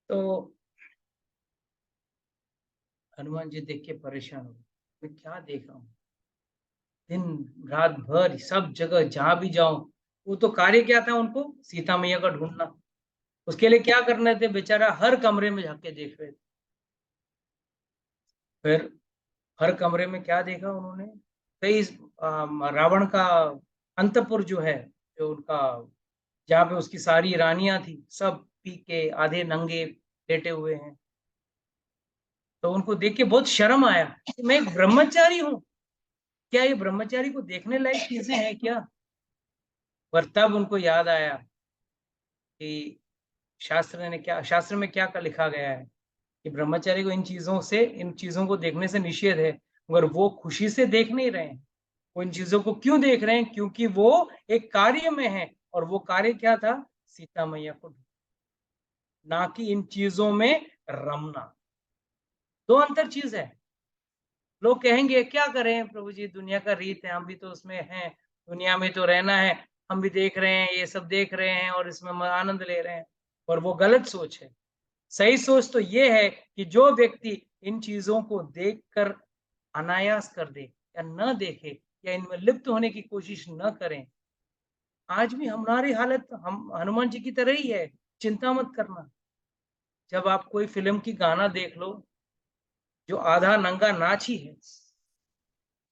तो हनुमान जी देख के परेशान हो गए, मैं क्या देख रहा हूँ, दिन रात भर सब जगह जहां भी जाऊं, वो तो कार्य क्या था उनको? सीता मैया का ढूंढना। उसके लिए क्या करने थे, बेचारा हर कमरे में झांक के देख रहे थे। फिर हर कमरे में क्या देखा उन्होंने? कई रावण का अंतपुर जो है, जो उनका, जहाँ पे उसकी सारी रानियां थी, सब पी के आधे नंगे लेटे हुए हैं। तो उनको देख के बहुत शर्म आया कि मैं एक ब्रह्मचारी हूँ, क्या ये ब्रह्मचारी को देखने लायक चीजें हैं क्या? पर तब उनको याद आया कि शास्त्र में क्या का लिखा गया है कि ब्रह्मचारी को इन चीजों को देखने से निषेध है। मगर वो खुशी से देख नहीं रहे हैं, वो इन चीजों को क्यों देख रहे हैं? क्योंकि वो एक कार्य में है, और वो कार्य क्या था? सीता मैया को ढूंढना, ना कि इन चीजों में रमना। दो अंतर चीज है। लोग कहेंगे क्या करें प्रभु जी, दुनिया का रीत है, हम भी तो उसमें हैं, दुनिया में तो रहना है, हम भी देख रहे हैं, ये सब देख रहे हैं और इसमें हम आनंद ले रहे हैं। और वो गलत सोच है। सही सोच तो ये है कि जो व्यक्ति इन चीजों को देखकर अनायास कर दे, या न देखे, या इनमें लिप्त होने की कोशिश न करें। आज भी हमारी हालत हम हनुमान जी की तरह ही है, चिंता मत करना। जब आप कोई फिल्म की गाना देख लो, जो आधा नंगा नाच ही है,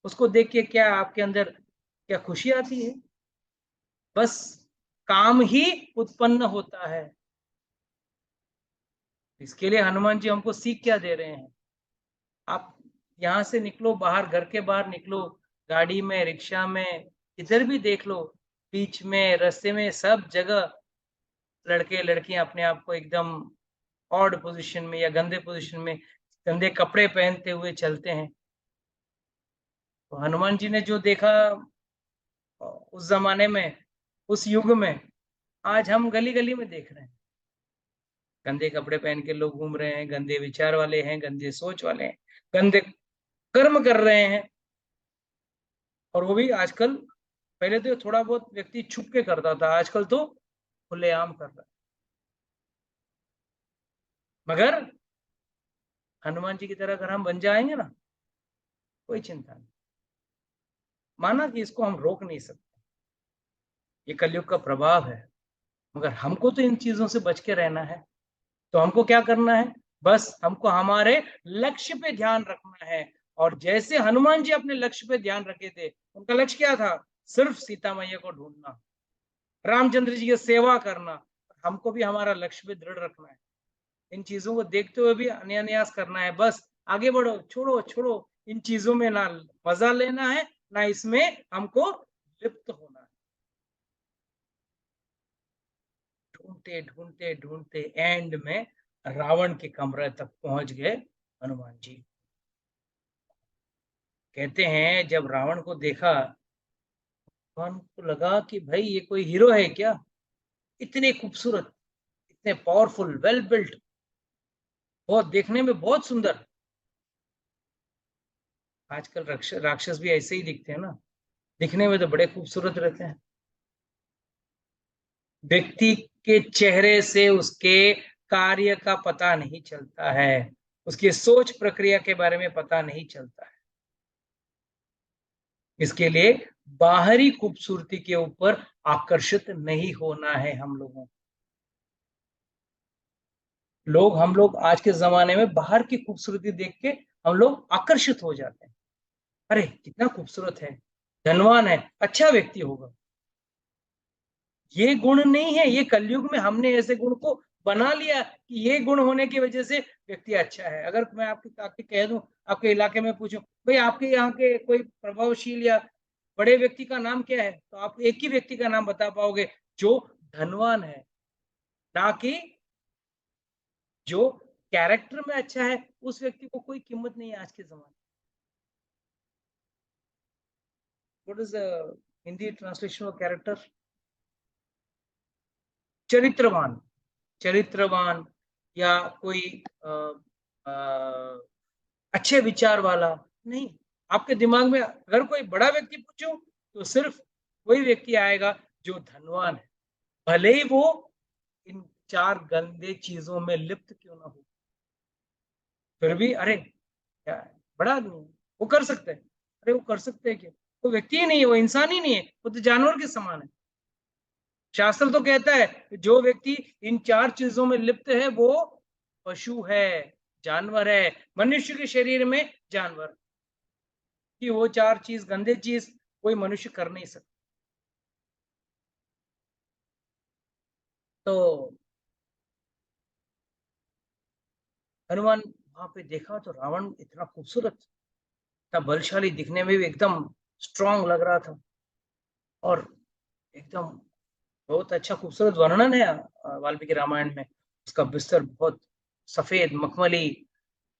उसको देख के क्या आपके अंदर क्या खुशी आती है? बस काम ही उत्पन्न होता है। इसके लिए हनुमान जी हमको सीख क्या दे रहे हैं? आप यहाँ से निकलो बाहर, घर के बाहर निकलो, गाड़ी में, रिक्शा में, इधर भी देख लो, बीच में, रास्ते में, सब जगह लड़के लड़कियां अपने आप को एकदम ऑड पोजीशन में या गंदे पोजीशन में, गंदे कपड़े पहनते हुए चलते हैं। तो हनुमान जी ने जो देखा उस जमाने में, उस युग में, आज हम गली गली में देख रहे हैं। गंदे कपड़े पहन के लोग घूम रहे हैं, गंदे विचार वाले हैं, गंदे सोच वाले हैं, गंदे कर्म कर रहे हैं। और वो भी आजकल, पहले तो थोड़ा बहुत व्यक्ति छुप के करता था, आजकल तो खुलेआम कर रहा है। मगर हनुमान जी की तरह अगर हम बन जाएंगे ना, कोई चिंता नहीं। माना कि इसको हम रोक नहीं सकते, ये कलयुग का प्रभाव है, मगर हमको तो इन चीजों से बच के रहना है। तो हमको क्या करना है? बस हमको हमारे लक्ष्य पे ध्यान रखना है। और जैसे हनुमान जी अपने लक्ष्य पे ध्यान रखे थे, उनका लक्ष्य क्या था? सिर्फ सीता मैया को ढूंढना, रामचंद्र जी की सेवा करना। हमको भी हमारा लक्ष्य पे दृढ़ रखना है। इन चीजों को देखते हुए भी अन्यान्यास करना है। बस आगे बढ़ो, छोड़ो छोड़ो, इन चीजों में ना मजा लेना है, ना इसमें हमको लिप्त होना है। ढूंढते ढूंढते ढूंढते एंड में रावण के कमरे तक पहुंच गए हनुमान जी। कहते हैं जब रावण को देखा, भगवान को लगा कि भाई ये कोई हीरो है क्या? इतने खूबसूरत, इतने पावरफुल, वेल बिल्ट, बहुत देखने में बहुत सुंदर। आजकल राक्षस भी ऐसे ही दिखते हैं ना, दिखने में तो बड़े खूबसूरत रहते हैं। व्यक्ति के चेहरे से उसके कार्य का पता नहीं चलता है, उसकी सोच प्रक्रिया के बारे में पता नहीं चलता है। इसके लिए बाहरी खूबसूरती के ऊपर आकर्षित नहीं होना है हम लोगों। हम लोग आज के जमाने में बाहर की खूबसूरती देख के हम लोग आकर्षित हो जाते हैं। अरे कितना खूबसूरत है, धनवान है, अच्छा व्यक्ति होगा। ये गुण नहीं है, ये कलयुग में हमने ऐसे गुण को बना लिया कि ये गुण होने की वजह से व्यक्ति अच्छा है। अगर मैं आपके कह दूं, आपके इलाके में पूछूं, भाई आपके यहाँ के कोई प्रभावशील या बड़े व्यक्ति का नाम क्या है, तो आप एक ही व्यक्ति का नाम बता पाओगे जो धनवान है, ना कि जो कैरेक्टर में अच्छा है। उस व्यक्ति को कोई कीमत नहीं है आज के जमाने। What is the Hindi translation of character? चरित्रवान, चरित्रवान, या कोई आ, आ, अच्छे विचार वाला नहीं। आपके दिमाग में अगर कोई बड़ा व्यक्ति पूछो तो सिर्फ वही व्यक्ति आएगा जो धनवान है, भले ही वो इन चार गंदे चीजों में लिप्त क्यों ना हो। फिर भी अरे क्या है, बड़ा आदमी है, वो कर सकते हैं। अरे वो कर सकते हैं क्या? वो व्यक्ति ही नहीं है, वो इंसान ही नहीं है, वो तो जानवर के समान है। शास्त्र तो कहता है कि जो व्यक्ति इन चार चीजों में लिप्त है वो पशु है, जानवर है, मनुष्य के शरीर में जानवर। कि वो चार चीज, गंदे चीज कोई मनुष्य कर नहीं सकता। तो हनुमान वहां पे देखा तो रावण इतना खूबसूरत, इतना बलशाली, दिखने में भी एकदम स्ट्रांग लग रहा था। और एकदम बहुत अच्छा खूबसूरत वर्णन है वाल्मीकि रामायण में। उसका बिस्तर बहुत सफेद मखमली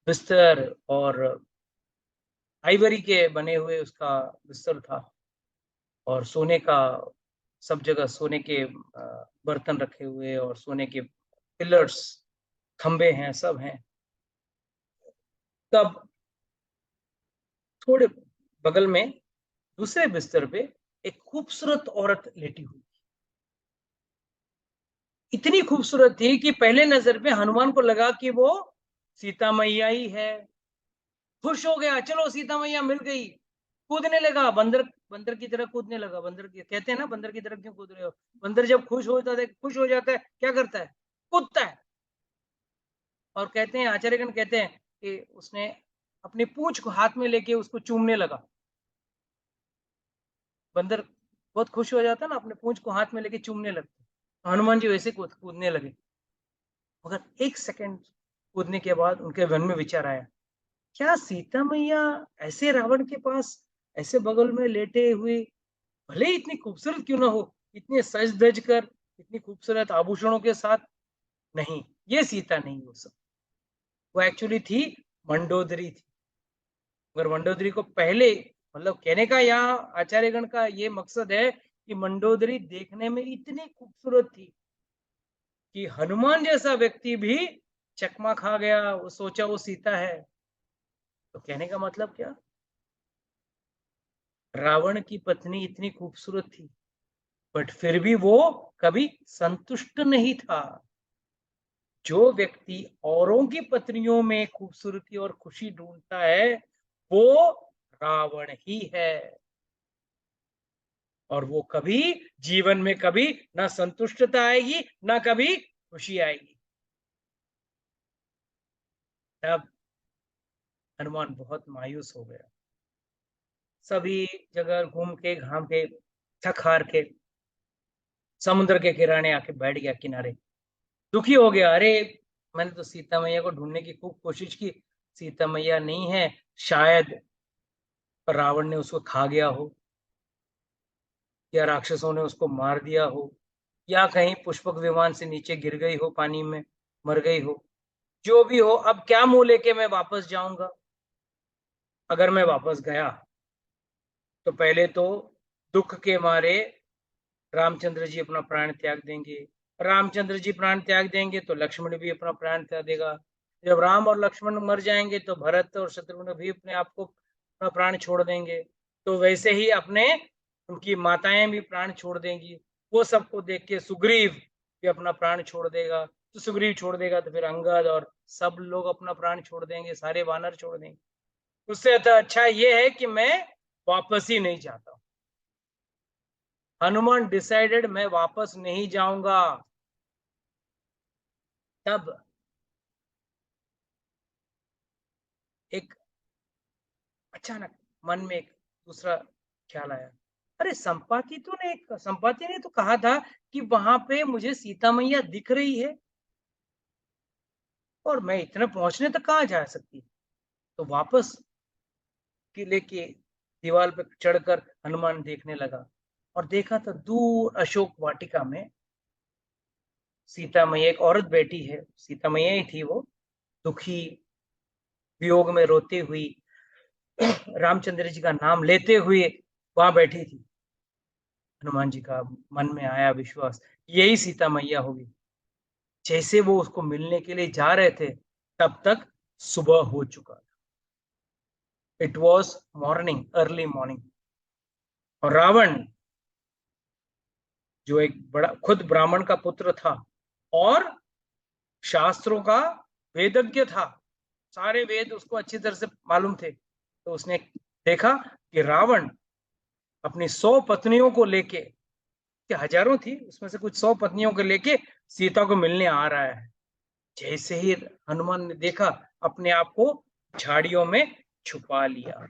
बिस्तर, और आइवरी के बने हुए उसका बिस्तर था। और सोने का, सब जगह सोने के बर्तन रखे हुए, और सोने के पिलर्स, खंबे हैं, सब हैं। तब थोड़े बगल में दूसरे बिस्तर पे एक खूबसूरत औरत लेटी हुई, इतनी खूबसूरत थी कि पहले नजर पे हनुमान को लगा कि वो सीता मैया ही है। खुश हो गया, चलो सीता मैया मिल गई। कूदने लगा, बंदर बंदर की तरह कूदने लगा। बंदर की कहते हैं ना, बंदर की तरह क्यों कूद रहे हो? बंदर जब खुश हो जाता है क्या करता है? कूदता है। और कहते हैं, आचार्यगण कहते हैं कि उसने अपनी पूंछ को हाथ में लेके उसको चूमने लगा। बंदर बहुत खुश हो जाता है ना, अपने पूंछ को हाथ में लेके चूमने लगता है। तो हनुमान जी वैसे कूदने लगे। मगर एक सेकंड कूदने के बाद उनके मन में विचार आया, क्या सीता मैया ऐसे रावण के पास ऐसे बगल में लेटे हुए, भले ही इतनी खूबसूरत क्यों ना हो, इतने सज धज कर, इतनी खूबसूरत आभूषणों के साथ, नहीं, ये सीता नहीं हो सकती। वो एक्चुअली थी मंडोदरी थी। मगर मंडोदरी को पहले, मतलब कहने का यहाँ आचार्यगण का ये मकसद है कि मंडोदरी देखने में इतनी खूबसूरत थी कि हनुमान जैसा व्यक्ति भी चकमा खा गया, वो सोचा वो सीता है। तो कहने का मतलब क्या? रावण की पत्नी इतनी खूबसूरत थी, बट फिर भी वो कभी संतुष्ट नहीं था। जो व्यक्ति औरों की पत्नियों में खूबसूरती और खुशी ढूंढता है वो रावण ही है, और वो कभी जीवन में कभी ना संतुष्टता आएगी ना कभी खुशी आएगी। तब हनुमान बहुत मायूस हो गया। सभी जगह घूम के घाम के थक हार के समुद्र के किनारे आके बैठ गया किनारे, दुखी हो गया। अरे मैंने तो सीता मैया को ढूंढने की खूब कोशिश की, सीता मैया नहीं है, शायद रावण ने उसको खा गया हो, या राक्षसों ने उसको मार दिया हो, या कहीं पुष्पक विमान से नीचे गिर गई हो, पानी में मर गई हो। जो भी हो, अब क्या मुंह लेके मैं वापस जाऊंगा? अगर मैं वापस गया तो पहले तो दुख के मारे रामचंद्र जी अपना प्राण त्याग देंगे, रामचंद्र जी प्राण त्याग देंगे तो लक्ष्मण भी अपना प्राण त्याग देगा। जब राम और लक्ष्मण मर जाएंगे तो भरत और शत्रुघ्न भी अपने आप को अपना प्राण छोड़ देंगे। तो वैसे ही अपने उनकी माताएं भी प्राण छोड़ देंगी। वो सबको देख के सुग्रीव भी अपना प्राण छोड़ देगा, तो सुग्रीव छोड़ देगा तो फिर अंगद और सब लोग अपना प्राण छोड़ देंगे, सारे वानर छोड़ देंगे। उससे अच्छा ये है कि मैं वापस ही नहीं जाता। हनुमान डिसाइडेड मैं वापस नहीं जाऊंगा। तब एक अचानक मन में एक दूसरा ख्याल आया। अरे संपाति ने तो कहा था कि वहां पे मुझे सीता मैया दिख रही है, और मैं इतने पहुंचने तक कहाँ जा सकती। तो वापस किले के दीवार पे चढ़कर हनुमान देखने लगा, और देखा तो दूर अशोक वाटिका में सीता मैया, एक औरत बैठी है, सीता मैया ही थी वो, दुखी वियोग में रोती हुई, रामचंद्र जी का नाम लेते हुए वहां बैठी थी। हनुमान जी का मन में आया विश्वास, यही सीता मैया होगी। जैसे वो उसको मिलने के लिए जा रहे थे तब तक सुबह हो चुका। It was morning, early morning. और रावण, जो एक बड़ा खुद ब्राह्मण का पुत्र था और शास्त्रों का वेदज्ञ था, सारे वेद उसको अच्छी तरह से मालूम थे, तो उसने देखा कि रावण अपनी 100 पत्नियों को लेके, कि हजारों थी उसमें से कुछ 100 पत्नियों को लेके सीता को मिलने आ रहा है। जैसे ही हनुमान ने देखा, अपने आप को झाड़ियों में छुपा लिया।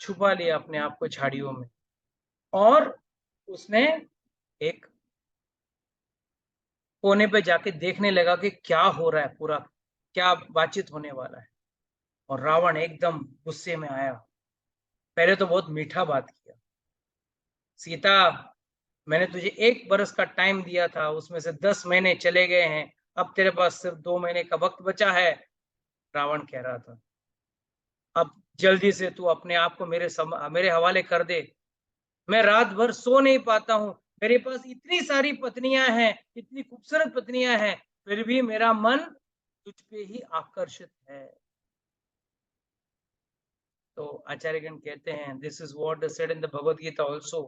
छुपा लिया अपने आप को झाड़ियों में, और उसने एक कोने पे जाके देखने लगा कि क्या हो रहा है, पूरा क्या बातचीत होने वाला है। और रावण एकदम गुस्से में आया। पहले तो बहुत मीठा बात किया, सीता मैंने तुझे 1 बरस का टाइम दिया था, उसमें से 10 महीने चले गए हैं, अब तेरे पास सिर्फ 2 महीने का वक्त बचा है। रावण कह रहा था, अब जल्दी से तू अपने आप को मेरे हवाले कर दे। मैं रात भर सो नहीं पाता हूँ, मेरे पास इतनी सारी पत्नियां हैं, इतनी खूबसूरत पत्नियां हैं, फिर भी मेरा मन तुझ पे ही आकर्षित है। तो आचार्यगण कहते हैं, this is what said in the Bhagavad Gita also,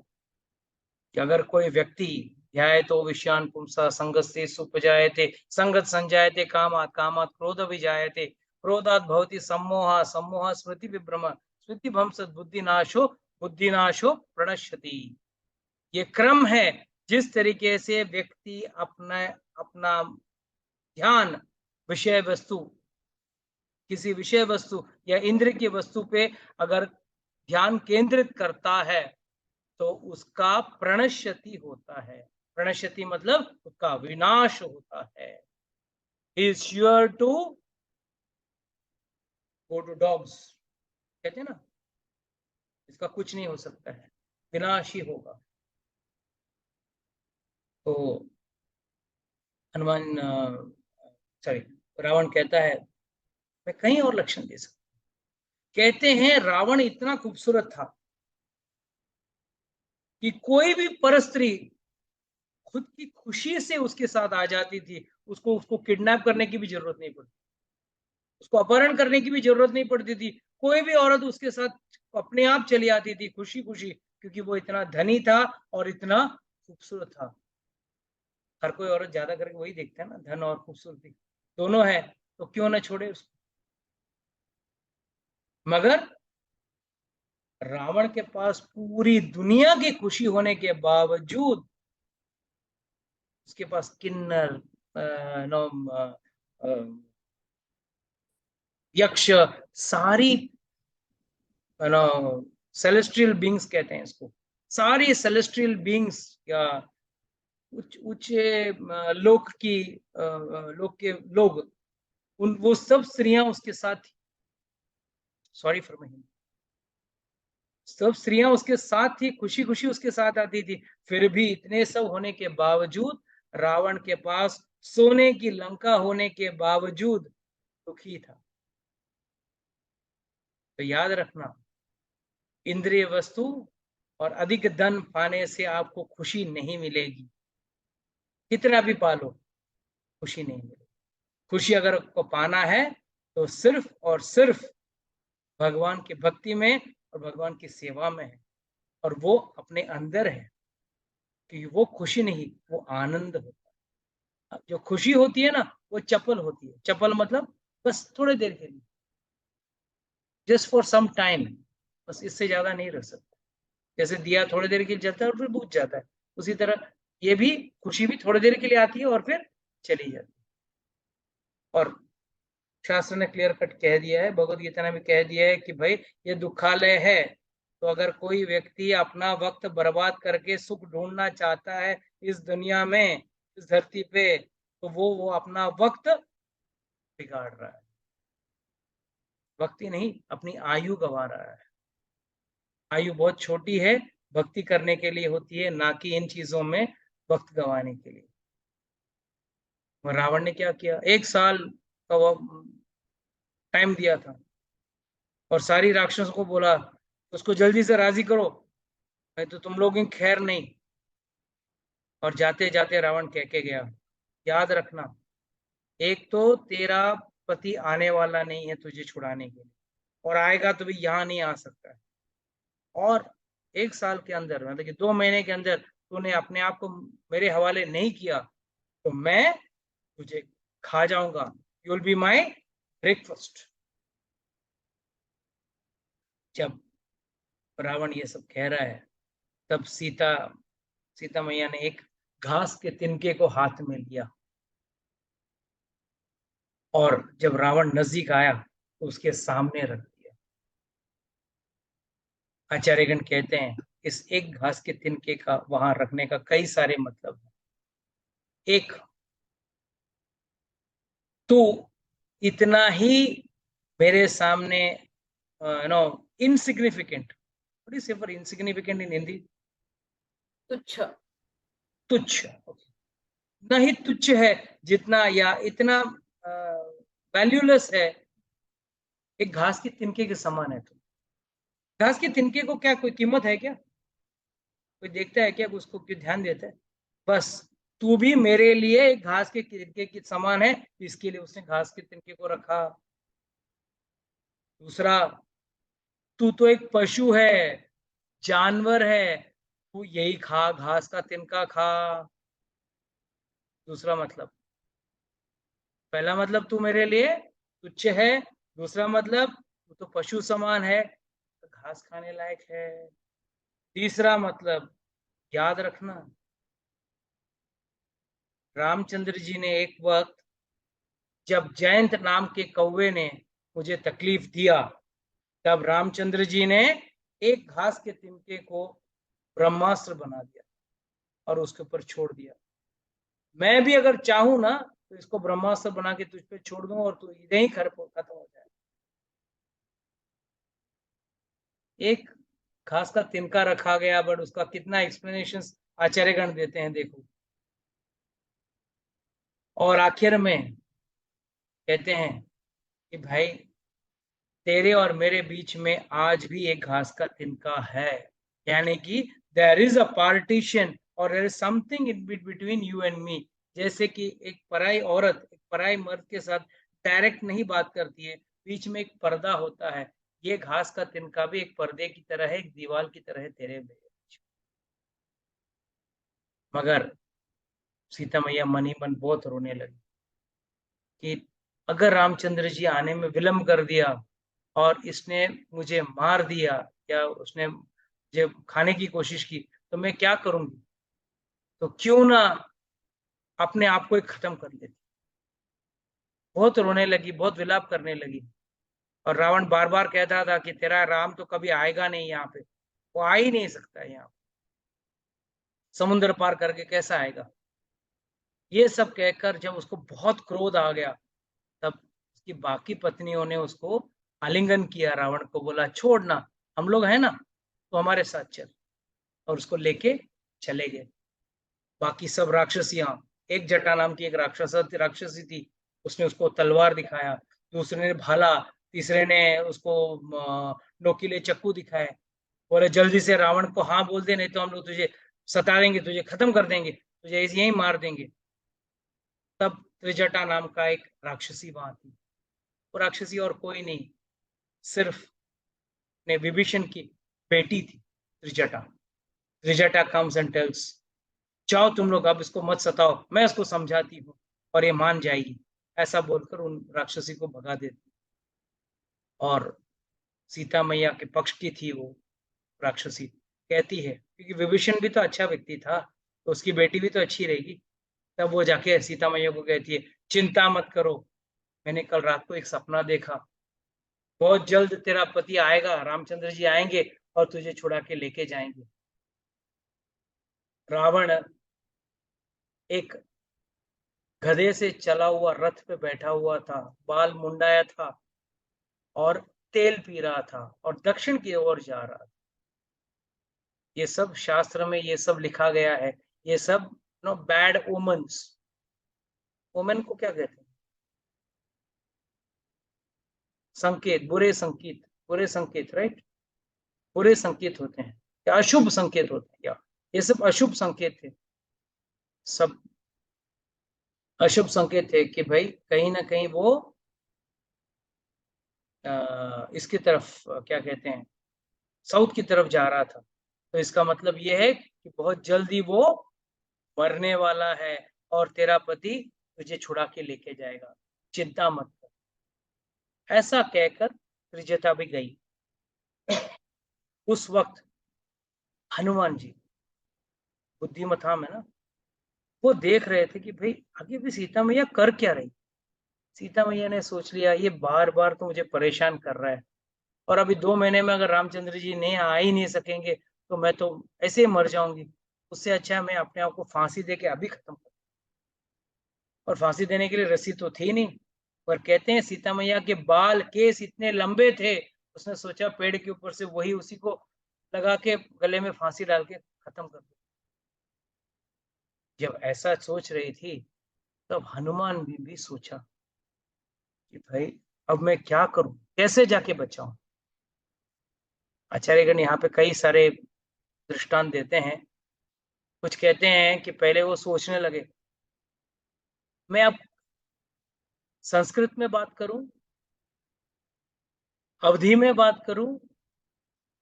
कि अगर कोई व्यक्ति ध्याये तो विषयान पुंसा संगस्ते सुपजायते संगत संजायते कामात् कामात् क्रोध विजायते क्रोधात् भवति सम्मोह सम्मोह स्मृति विभ्रम स्मृति भ्रंशत बुद्धिनाशो प्रणश्यति। ये क्रम है जिस तरीके से व्यक्ति अपना अपना ध्यान विषय वस्तु, किसी विषय वस्तु या इंद्र की वस्तु पे अगर ध्यान केंद्रित करता है तो उसका प्रणश्यति होता है। प्रणश्यति मतलब उसका विनाश होता है। He is sure to go to dogs, कहते हैं ना, इसका कुछ नहीं हो सकता है, विनाश ही होगा। तो हनुमान सॉरी रावण कहता है मैं कहीं और लक्षण दे सकता। कहते हैं रावण इतना खूबसूरत था कि कोई भी परस्त्री खुद की खुशी से उसके साथ आ जाती थी, उसको उसको किडनैप करने की भी जरूरत नहीं पड़ती। उसको अपहरण करने की भी जरूरत नहीं पड़ती थी, कोई भी औरत उसके साथ अपने आप चली आती थी खुशी खुशी, क्योंकि वो इतना धनी था और इतना खूबसूरत था। हर कोई औरत ज्यादा करके वही देखता है ना, धन और खूबसूरती दोनों है, तो क्यों ना छोड़े उसको। मगर रावण के पास पूरी दुनिया की खुशी होने के बावजूद उसके पास किन्नर, नो, यक्ष, सारी नो सेलेस्ट्रियल बींग्स कहते हैं इसको, सारी सेलेस्ट्रियल बींग्स या उच्च उच्च लोक की लोक के लोग, उन वो सब स्त्रियां उसके साथ, सॉरी फॉर माय, सब स्त्रियां उसके साथ थी, खुशी खुशी उसके साथ आती थी। फिर भी इतने सब होने के बावजूद रावण के पास सोने की लंका होने के बावजूद दुखी था। तो याद रखना, इंद्रिय वस्तु और अधिक धन पाने से आपको खुशी नहीं मिलेगी, कितना भी पालो खुशी नहीं मिलेगी। खुशी अगर आपको पाना है तो सिर्फ और सिर्फ भगवान की भक्ति में और भगवान की सेवा में है, और वो अपने अंदर है, क्योंकि वो खुशी नहीं, वो आनंद होता है। जो खुशी होती है ना, वो चपल होती है। चपल मतलब बस थोड़ी देर के लिए, जस्ट फॉर सम टाइम, बस इससे ज्यादा नहीं रह सकता। जैसे दिया थोड़ी देर के लिए जलता है और फिर बुझ जाता है, उसी तरह ये भी, खुशी भी थोड़ी देर के लिए आती है और फिर चली जाती है। और शास्त्र ने क्लियर कट कह दिया है, भगवद गीता ने भी कह दिया है कि भाई ये दुखालय है, तो अगर कोई व्यक्ति अपना वक्त बर्बाद करके सुख ढूंढना चाहता है इस दुनिया में, इस धरती पे, तो वो अपना वक्त बिगाड़ रहा है। भक्ति नहीं, अपनी आयु गंवा रहा है। आयु बहुत छोटी है, भक्ति करने के लिए होती है, ना कि इन चीजों में वक्त गंवाने के लिए। रावण ने क्या किया, 1 साल का वो टाइम दिया था और सारी राक्षसों को बोला उसको जल्दी से राजी करो, नहीं तो तुम लोगों की खैर नहीं। और जाते जाते रावण कह के गया, याद रखना, एक तो तेरा पति आने वाला नहीं है तुझे छुड़ाने के लिए, और आएगा तो भी यहाँ नहीं आ सकता है, और 1 साल के अंदर, मतलब कि 2 महीने के अंदर तूने अपने आप को मेरे हवाले नहीं किया तो मैं तुझे खा जाऊंगा, you will be my breakfast. जब रावण ये सब कह रहा है, तब सीता मैया ने एक घास के तिनके को हाथ में लिया, और जब रावण नजदीक आया तो उसके सामने रख दिया। आचार्यगण कहते हैं इस एक घास के तिनके का वहां रखने का कई सारे मतलब है। एक तो इतना ही मेरे सामने, no, insignificant, what is for insignificant in Hindi? तुच्छ। तुच्छ, नहीं तुच्छ है जितना, या इतना वैल्यूलेस है, एक घास के तिनके के समान है। तो घास के तिनके को क्या कोई कीमत है क्या? कोई देखता है क्या, उसको क्यों ध्यान देता है? बस तू भी मेरे लिए एक घास के तिनके के समान है, इसके लिए उसने घास के तिनके को रखा। दूसरा, तू तो एक पशु है, जानवर है, तू यही खा, घास का तिनका खा। दूसरा मतलब, पहला मतलब तू मेरे लिए तुच्छ है, दूसरा मतलब तू तो पशु समान है, तो घास खाने लायक है। तीसरा मतलब, याद रखना, रामचंद्र जी ने एक वक्त, जब जयंत नाम के कौवे ने मुझे तकलीफ दिया, तब रामचंद्र जी ने एक घास के तिनके को ब्रह्मास्त्र बना दिया और उसके ऊपर छोड़ दिया। मैं भी अगर चाहूं ना तो इसको ब्रह्मास्त्र बना के तुझ पे छोड़ दूं और तू इधर ही खत्म हो जाए। एक घास का तिनका रखा गया, बट उसका कितना एक्सप्लेनेशन आचार्यगण देते हैं, देखो। और आखिर में कहते हैं कि भाई तेरे और मेरे बीच में आज भी एक घास का तिनका है, यानी कि देयर इज अ पार्टीशन और there is something in between you and me. जैसे कि एक पराई औरत एक पराई मर्द के साथ डायरेक्ट नहीं बात करती है, बीच में एक पर्दा होता है। ये घास का तिनका भी एक पर्दे की तरह है, एक दीवार की तरह है तेरे बीच। मगर सीता मैया मन ही मन बहुत रोने लगी कि अगर रामचंद्र जी आने में विलंब कर दिया और इसने मुझे मार दिया या उसने मुझे खाने की कोशिश की तो मैं क्या करूंगी, तो क्यों ना अपने आप को ही खत्म कर लेती। बहुत रोने लगी, बहुत विलाप करने लगी। और रावण बार बार कहता था कि तेरा राम तो कभी आएगा नहीं यहाँ पे, वो आ ही नहीं सकता यहाँ, समुद्र पार करके कैसा आएगा। ये सब कहकर जब उसको बहुत क्रोध आ गया, तब उसकी बाकी पत्नियों ने उसको आलिंगन किया, रावण को बोला छोड़ना, हम लोग हैं ना, तो हमारे साथ चल, और उसको लेके चले गए। बाकी सब राक्षसियां, एक जटा नाम की एक राक्षसी थी, उसने उसको तलवार दिखाया, दूसरे ने भाला, तीसरे ने उसको नोकीले चाकू दिखाए। बोले जल्दी से रावण को हाँ बोल दे, नहीं तो हम लोग तुझे सता देंगे, तुझे खत्म कर देंगे, तुझे यही मार देंगे। तब त्रिजटा नाम का एक राक्षसी वहां थी। वो राक्षसी और कोई नहीं, सिर्फ ने विभीषण की बेटी थी Trijata. Trijata comes and tells, जाओ तुम लोग, अब इसको मत सताओ, मैं इसको समझाती हूँ और ये मान जाएगी। ऐसा बोलकर उन राक्षसी को भगा देती। और सीता मैया के पक्ष की थी वो राक्षसी, कहती है क्योंकि विभीषण भी तो अच्छा व्यक्ति था, तो उसकी बेटी भी तो अच्छी रहेगी। तब वो जाके सीता मैया को कहती है, चिंता मत करो, मैंने कल रात को एक सपना देखा, बहुत जल्द तेरा पति आएगा, रामचंद्र जी आएंगे और तुझे छुड़ा के लेके जाएंगे। रावण एक गधे से चला हुआ रथ पे बैठा हुआ था, बाल मुंडाया था और तेल पी रहा था और दक्षिण की ओर जा रहा था। ये सब शास्त्र में ये सब लिखा गया है। ये सब नो बैड ओमन्स, ओमन को क्या कहते हैं, संकेत, बुरे संकेत, बुरे संकेत, राइट, बुरे संकेत होते हैं या अशुभ संकेत होते हैं, या ये सब अशुभ संकेत थे, सब अशुभ संकेत थे कि भाई कहीं ना कहीं वो इसकी तरफ क्या कहते हैं, साउथ की तरफ जा रहा था। तो इसका मतलब ये है कि बहुत जल्दी वो मरने वाला है और तेरा पति तुझे छुड़ा के लेके जाएगा, चिंता मत कर। ऐसा कहकर त्रिजटा भी गई। उस वक्त हनुमान जी, बुद्धिमता में ना, वो देख रहे थे कि भाई आगे भी सीता मैया कर क्या रही। सीता मैया ने सोच लिया ये बार बार तो मुझे परेशान कर रहा है, और अभी 2 महीने में अगर रामचंद्र जी नहीं आ ही नहीं सकेंगे तो मैं तो ऐसे ही मर जाऊंगी। उससे अच्छा है मैं अपने आप को फांसी दे के अभी खत्म कर। और फांसी देने के लिए रस्सी तो थी नहीं, पर कहते हैं सीता मैया के बाल केस इतने लंबे थे, उसने सोचा पेड़ के ऊपर से वही उसी को लगा के गले में फांसी डाल के खत्म कर दो। जब ऐसा सोच रही थी तब हनुमान भी सोचा कि भाई अब मैं क्या करूं, कैसे जाके बचाऊं। आचार्यगण यहाँ पे कई सारे दृष्टांत देते हैं। कुछ कहते हैं कि पहले वो सोचने लगे, मैं अब संस्कृत में बात करूं, अवधी में बात करूं,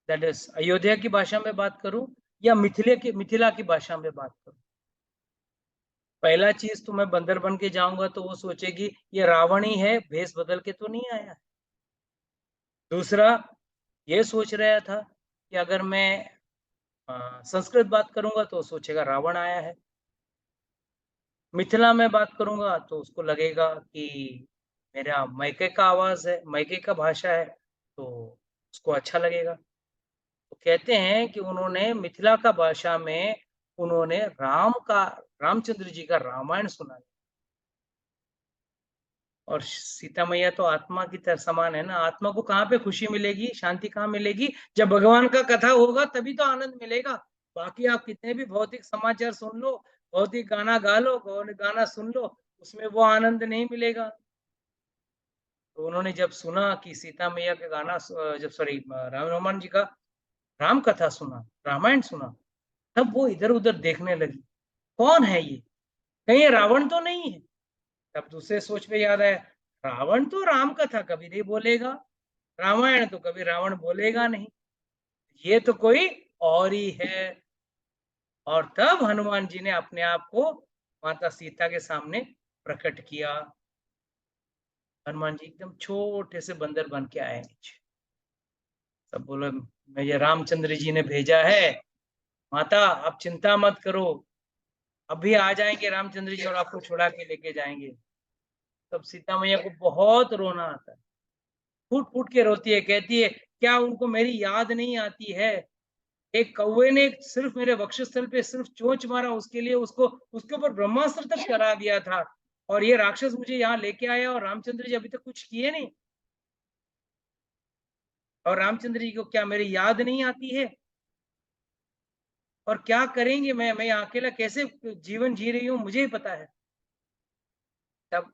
दैट इज अयोध्या की भाषा में बात करूं, या मिथिला की भाषा में बात करूं। पहला चीज तो मैं बंदर बन के जाऊंगा तो वो सोचेगी ये रावण ही है, भेष बदल के तो नहीं आया। दूसरा ये सोच रहा था कि अगर मैं संस्कृत बात करूंगा तो सोचेगा रावण आया है, मिथिला में बात करूंगा तो उसको लगेगा कि मेरा मैके का आवाज है, मैके का भाषा है, तो उसको अच्छा लगेगा। तो कहते हैं कि उन्होंने मिथिला का भाषा में उन्होंने रामचंद्र जी का रामायण सुना। और सीता मैया तो आत्मा की तरह समान है ना, आत्मा को कहाँ पे खुशी मिलेगी, शांति कहाँ मिलेगी, जब भगवान का कथा होगा तभी तो आनंद मिलेगा। बाकी आप कितने भी भौतिक समाचार सुन लो, भौतिक गाना गा लो, गाना सुन लो, उसमें वो आनंद नहीं मिलेगा। तो उन्होंने जब सुना कि सीता मैया का गाना, जब सॉरी राम हनुमान जी का राम कथा सुना, रामायण सुना, तब वो इधर उधर देखने लगी, कौन है ये, कहीं ये रावण तो नहीं है। तब दूसरे सोच पे याद आया, रावण तो राम का था, कभी नहीं बोलेगा। रामायण तो कभी रावण बोलेगा नहीं, ये तो कोई और ही है। और तब हनुमान जी ने अपने आप को माता सीता के सामने प्रकट किया। हनुमान जी एकदम छोटे से बंदर बन के आए नीचे। सब बोले मैं ये रामचंद्र जी ने भेजा है, माता आप चिंता मत करो, अभी आ जाएंगे रामचंद्र जी और आपको छुड़ा के लेके जाएंगे। तब सीता मैया को बहुत रोना आता है, फूट फूट के रोती है, कहती है क्या उनको मेरी याद नहीं आती है? एक कौवे ने सिर्फ मेरे वक्षस्थल पे सिर्फ चोंच मारा, उसके लिए उसको उसके ऊपर ब्रह्मास्त्र तक चला दिया था, और ये राक्षस मुझे यहाँ लेके आया और रामचंद्र जी अभी तक कुछ किए नहीं। और रामचंद्र जी को क्या मेरी याद नहीं आती है? और क्या करेंगे, मैं अकेला कैसे जीवन जी रही हूँ, मुझे ही पता है। तब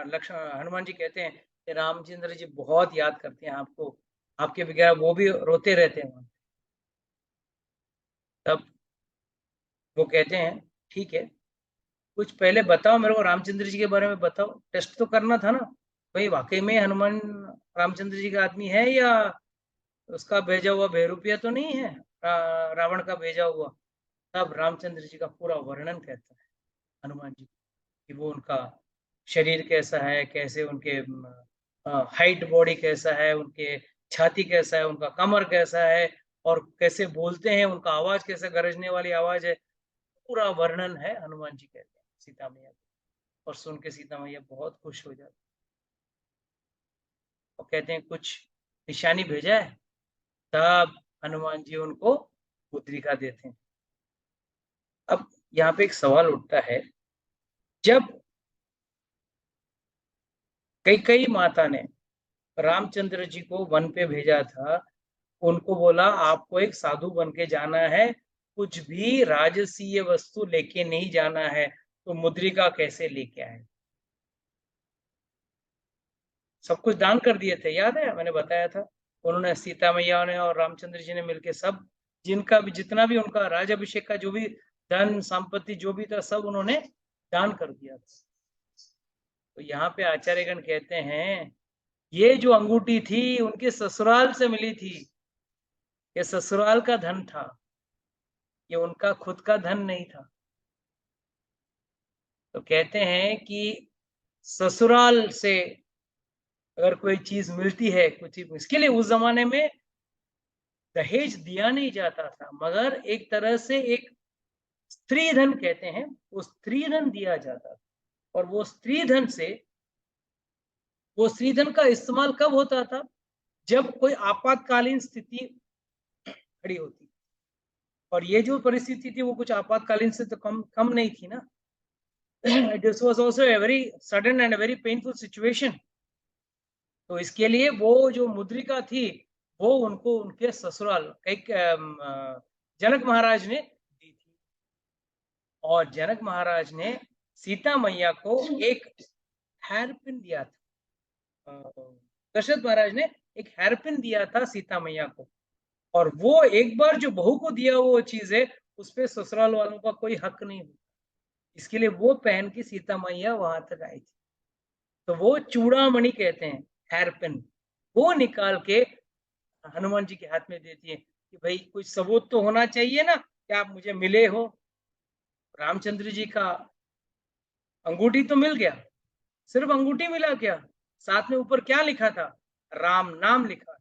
लक्ष्मण हनुमान जी कहते हैं कि रामचंद्र जी बहुत याद करते हैं आपको, आपके बगैर वो भी रोते रहते हैं। तब वो कहते हैं ठीक है, कुछ पहले बताओ मेरे को, रामचंद्र जी के बारे में बताओ, टेस्ट तो करना था ना भाई, वाकई में हनुमान रामचंद्र जी का आदमी है या उसका भेजा हुआ बहरूपिया तो नहीं है, रावण का भेजा हुआ। तब रामचंद्र जी का पूरा वर्णन कहता है हनुमान जी कि वो उनका शरीर कैसा है, कैसे उनके हाइट बॉडी कैसा है, उनके छाती कैसा है, उनका कमर कैसा है, और कैसे बोलते हैं, उनका आवाज कैसे गरजने वाली आवाज है। पूरा वर्णन है, हनुमान जी कहते हैं सीता मैया को। और सुन के सीता मैया बहुत खुश हो जाती, और कहते हैं कुछ निशानी भेजा है। तब हनुमान जी उनको मुद्रिका देते हैं। अब यहाँ पे एक सवाल उठता है, जब कई कई माता ने रामचंद्र जी को वन पे भेजा था, उनको बोला आपको एक साधु बन के जाना है, कुछ भी राजसीय वस्तु लेके नहीं जाना है, तो मुद्रिका कैसे लेके आए? सब कुछ दान कर दिए थे, याद है मैंने बताया था। उन्होंने सीता मैया ने और रामचंद्र जी ने मिलके सब, जिनका भी जितना भी उनका राज अभिषेक का जो भी धन संपत्ति जो भी था, सब उन्होंने दान कर दिया था। तो यहाँ पे आचार्यगण कहते हैं ये जो अंगूठी थी उनके ससुराल से मिली थी, ये ससुराल का धन था, ये उनका खुद का धन नहीं था। तो कहते हैं कि ससुराल से अगर कोई चीज मिलती है, कुछ इसके लिए उस जमाने में दहेज दिया नहीं जाता था, मगर एक तरह से एक स्त्री धन कहते हैं, वो स्त्री धन दिया जाता था। और वो स्त्री धन का इस्तेमाल कब होता था? जब कोई आपातकालीन स्थिति खड़ी होती। और ये जो परिस्थिति थी वो कुछ आपातकालीन से तो कम नहीं थी ना। This was also a very sudden and very painful situation. तो इसके लिए वो जो मुद्रिका थी वो उनको उनके ससुराल एक जनक महाराज ने दी थी। और जनक महाराज ने सीता मैया को एक हेयरपिन दिया था। दशरथ महाराज ने एक हेयरपिन दिया था सीता मैया को, और वो एक बार जो बहू को दिया वो चीज है, उस पर ससुराल वालों का कोई हक नहीं होता। इसके लिए वो पहन के सीता मैया वहां तक आई थी। तो वो चूड़ामणि कहते हैं, हेयरपिन, वो निकाल के हनुमान जी के हाथ में देती है कि भाई कुछ सबूत तो होना चाहिए ना कि आप मुझे मिले हो। रामचंद्र जी का अंगूठी तो मिल गया, सिर्फ अंगूठी मिला क्या, साथ में ऊपर क्या लिखा था? राम नाम लिखा।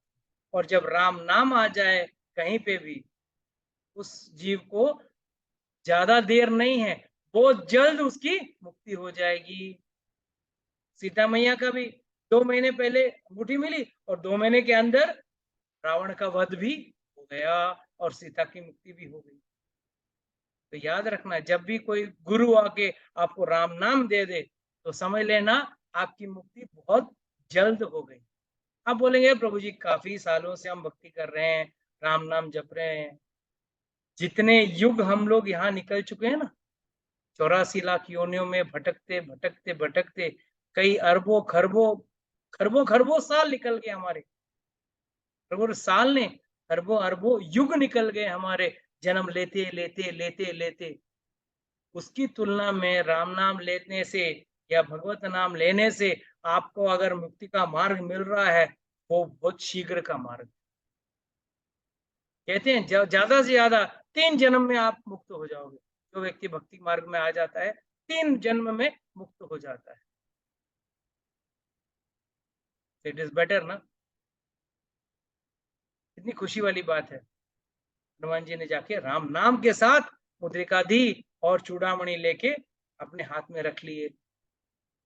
और जब राम नाम आ जाए कहीं पे भी, उस जीव को ज्यादा देर नहीं है, बहुत जल्द उसकी मुक्ति हो जाएगी। सीता मैया का भी 2 महीने पहले अंगूठी मिली, और 2 महीने के अंदर रावण का वध भी हो गया और सीता की मुक्ति भी हो गई। तो याद रखना, जब भी कोई गुरु आके आपको राम नाम दे दे तो समझ लेना आपकी मुक्ति बहुत जल्द हो गई। आप बोलेंगे प्रभु जी काफी सालों से हम भक्ति कर रहे हैं, राम नाम जप रहे हैं, जितने युग हम लोग यहाँ निकल चुके हैं ना, 84 लाख योनियों में भटकते भटकते भटकते कई अरबों खरबों खरबों खरबों साल निकल गए हमारे। खरबों साल ने, खरबों अरबों युग निकल गए हमारे, जन्म लेते लेते लेते लेते। उसकी तुलना में राम नाम लेने से या भगवत नाम लेने से आपको अगर मुक्ति का मार्ग मिल रहा है वो बहुत शीघ्र का मार्ग। कहते हैं ज्यादा से ज्यादा 3 जन्म में आप मुक्त हो जाओगे। जो व्यक्ति भक्ति मार्ग में आ जाता है 3 जन्म में मुक्त हो जाता है। इट इज बेटर ना। कितनी खुशी वाली बात है। हनुमान जी ने जाके राम नाम के साथ मुद्रिका दी और चूड़ामणि लेके अपने हाथ में रख लिए।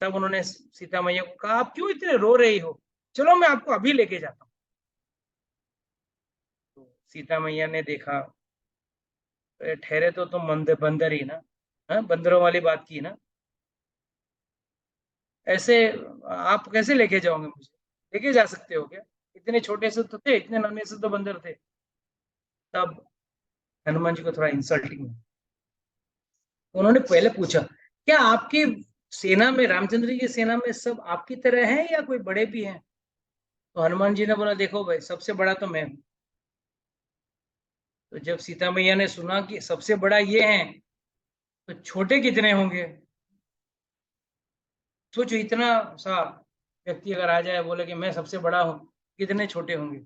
तब उन्होंने सीता मैया को कहा, आप क्यों इतने रो रही हो, चलो मैं आपको अभी लेके जाता हूँ। तो सीता मैया ने देखा, ठहरे तो तुम बंदर ही ना, बंदरों वाली बात की ना, ऐसे आप कैसे लेके जाओगे मुझे, लेके जा सकते हो क्या, इतने छोटे से तो थे, इतने नन्हे से तो बंदर थे। तब हनुमान जी को थोड़ा इंसल्टिंग, उन्होंने पहले पूछा, क्या आपकी सेना में, रामचंद्र जी की सेना में सब आपकी तरह हैं या कोई बड़े भी हैं? तो हनुमान जी ने बोला, देखो भाई, सबसे बड़ा तो मैं हूं। तो जब सीता मैया ने सुना कि सबसे बड़ा ये है, तो छोटे कितने होंगे। सोचो, इतना सा व्यक्ति अगर आ जाए, बोले कि मैं सबसे बड़ा हूं, कितने छोटे होंगे।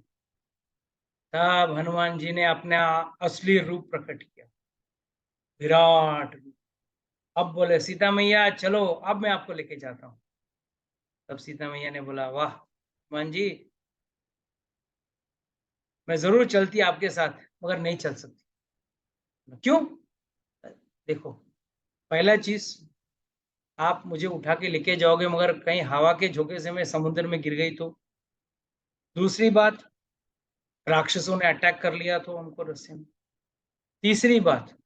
तब हनुमान जी ने अपना असली रूप प्रकट किया, विराट रूप। अब बोले, सीता मैया चलो, अब मैं आपको लेके जाता हूँ। तब सीता मैया ने बोला, वाह हनुमान जी, मैं जरूर चलती आपके साथ, मगर नहीं चल सकती। क्यों? देखो, पहला चीज, आप मुझे उठा के लेके जाओगे, मगर कहीं हवा के झोंके से मैं समुद्र में गिर गई तो। दूसरी बात, राक्षसों ने अटैक कर लिया तो उनको रस्से में। तीसरी बात,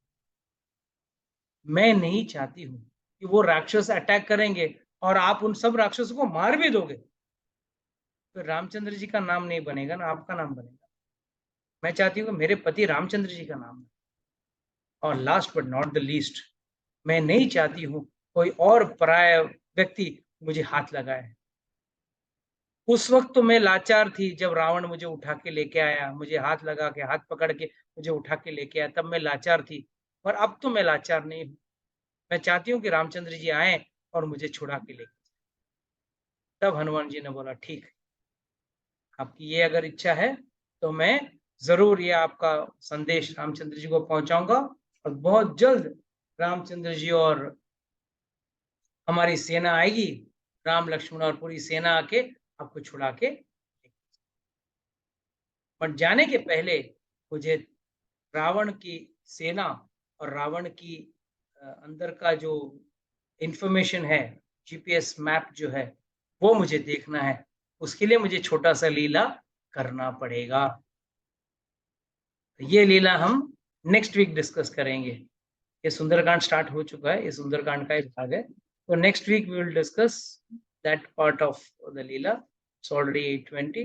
मैं नहीं चाहती हूं कि वो राक्षस अटैक करेंगे और आप उन सब राक्षसों को मार भी दोगे, तो रामचंद्र जी का नाम नहीं बनेगा ना, आपका नाम बनेगा। मैं चाहती हूँ कि मेरे पति रामचंद्र जी का नाम है। और last but not the least, मैं नहीं चाहती हूँ कोई और पराया व्यक्ति मुझे हाथ लगाए। उस वक्त तो मैं लाचार थी, जब रावण मुझे उठा के लेके आया, मुझे हाथ लगा के, हाथ पकड़ के मुझे उठा के लेके आया, तब मैं लाचार थी। पर अब तो मैं लाचार नहीं हूँ। मैं चाहती हूँ कि रामचंद्र जी आए और मुझे छुड़ा के लेके। तब हनुमान जी ने बोला, ठीक है, आपकी ये अगर इच्छा है तो मैं जरूर ये आपका संदेश रामचंद्र जी को पहुंचाऊंगा, और बहुत जल्द रामचंद्र जी और हमारी सेना आएगी, राम लक्ष्मण और पूरी सेना आके आपको छुड़ा के। पर जाने के पहले मुझे रावण की सेना और रावण की अंदर का जो इंफॉर्मेशन है, जीपीएस मैप जो है, वो मुझे देखना है। उसके लिए मुझे छोटा सा लीला करना पड़ेगा। ये लीला हम नेक्स्ट वीक डिस्कस करेंगे। ये सुंदरकांड स्टार्ट हो चुका है, ये सुंदरकांड का एक भाग है। तो next week we will discuss that part of the leela. It's already 8:20।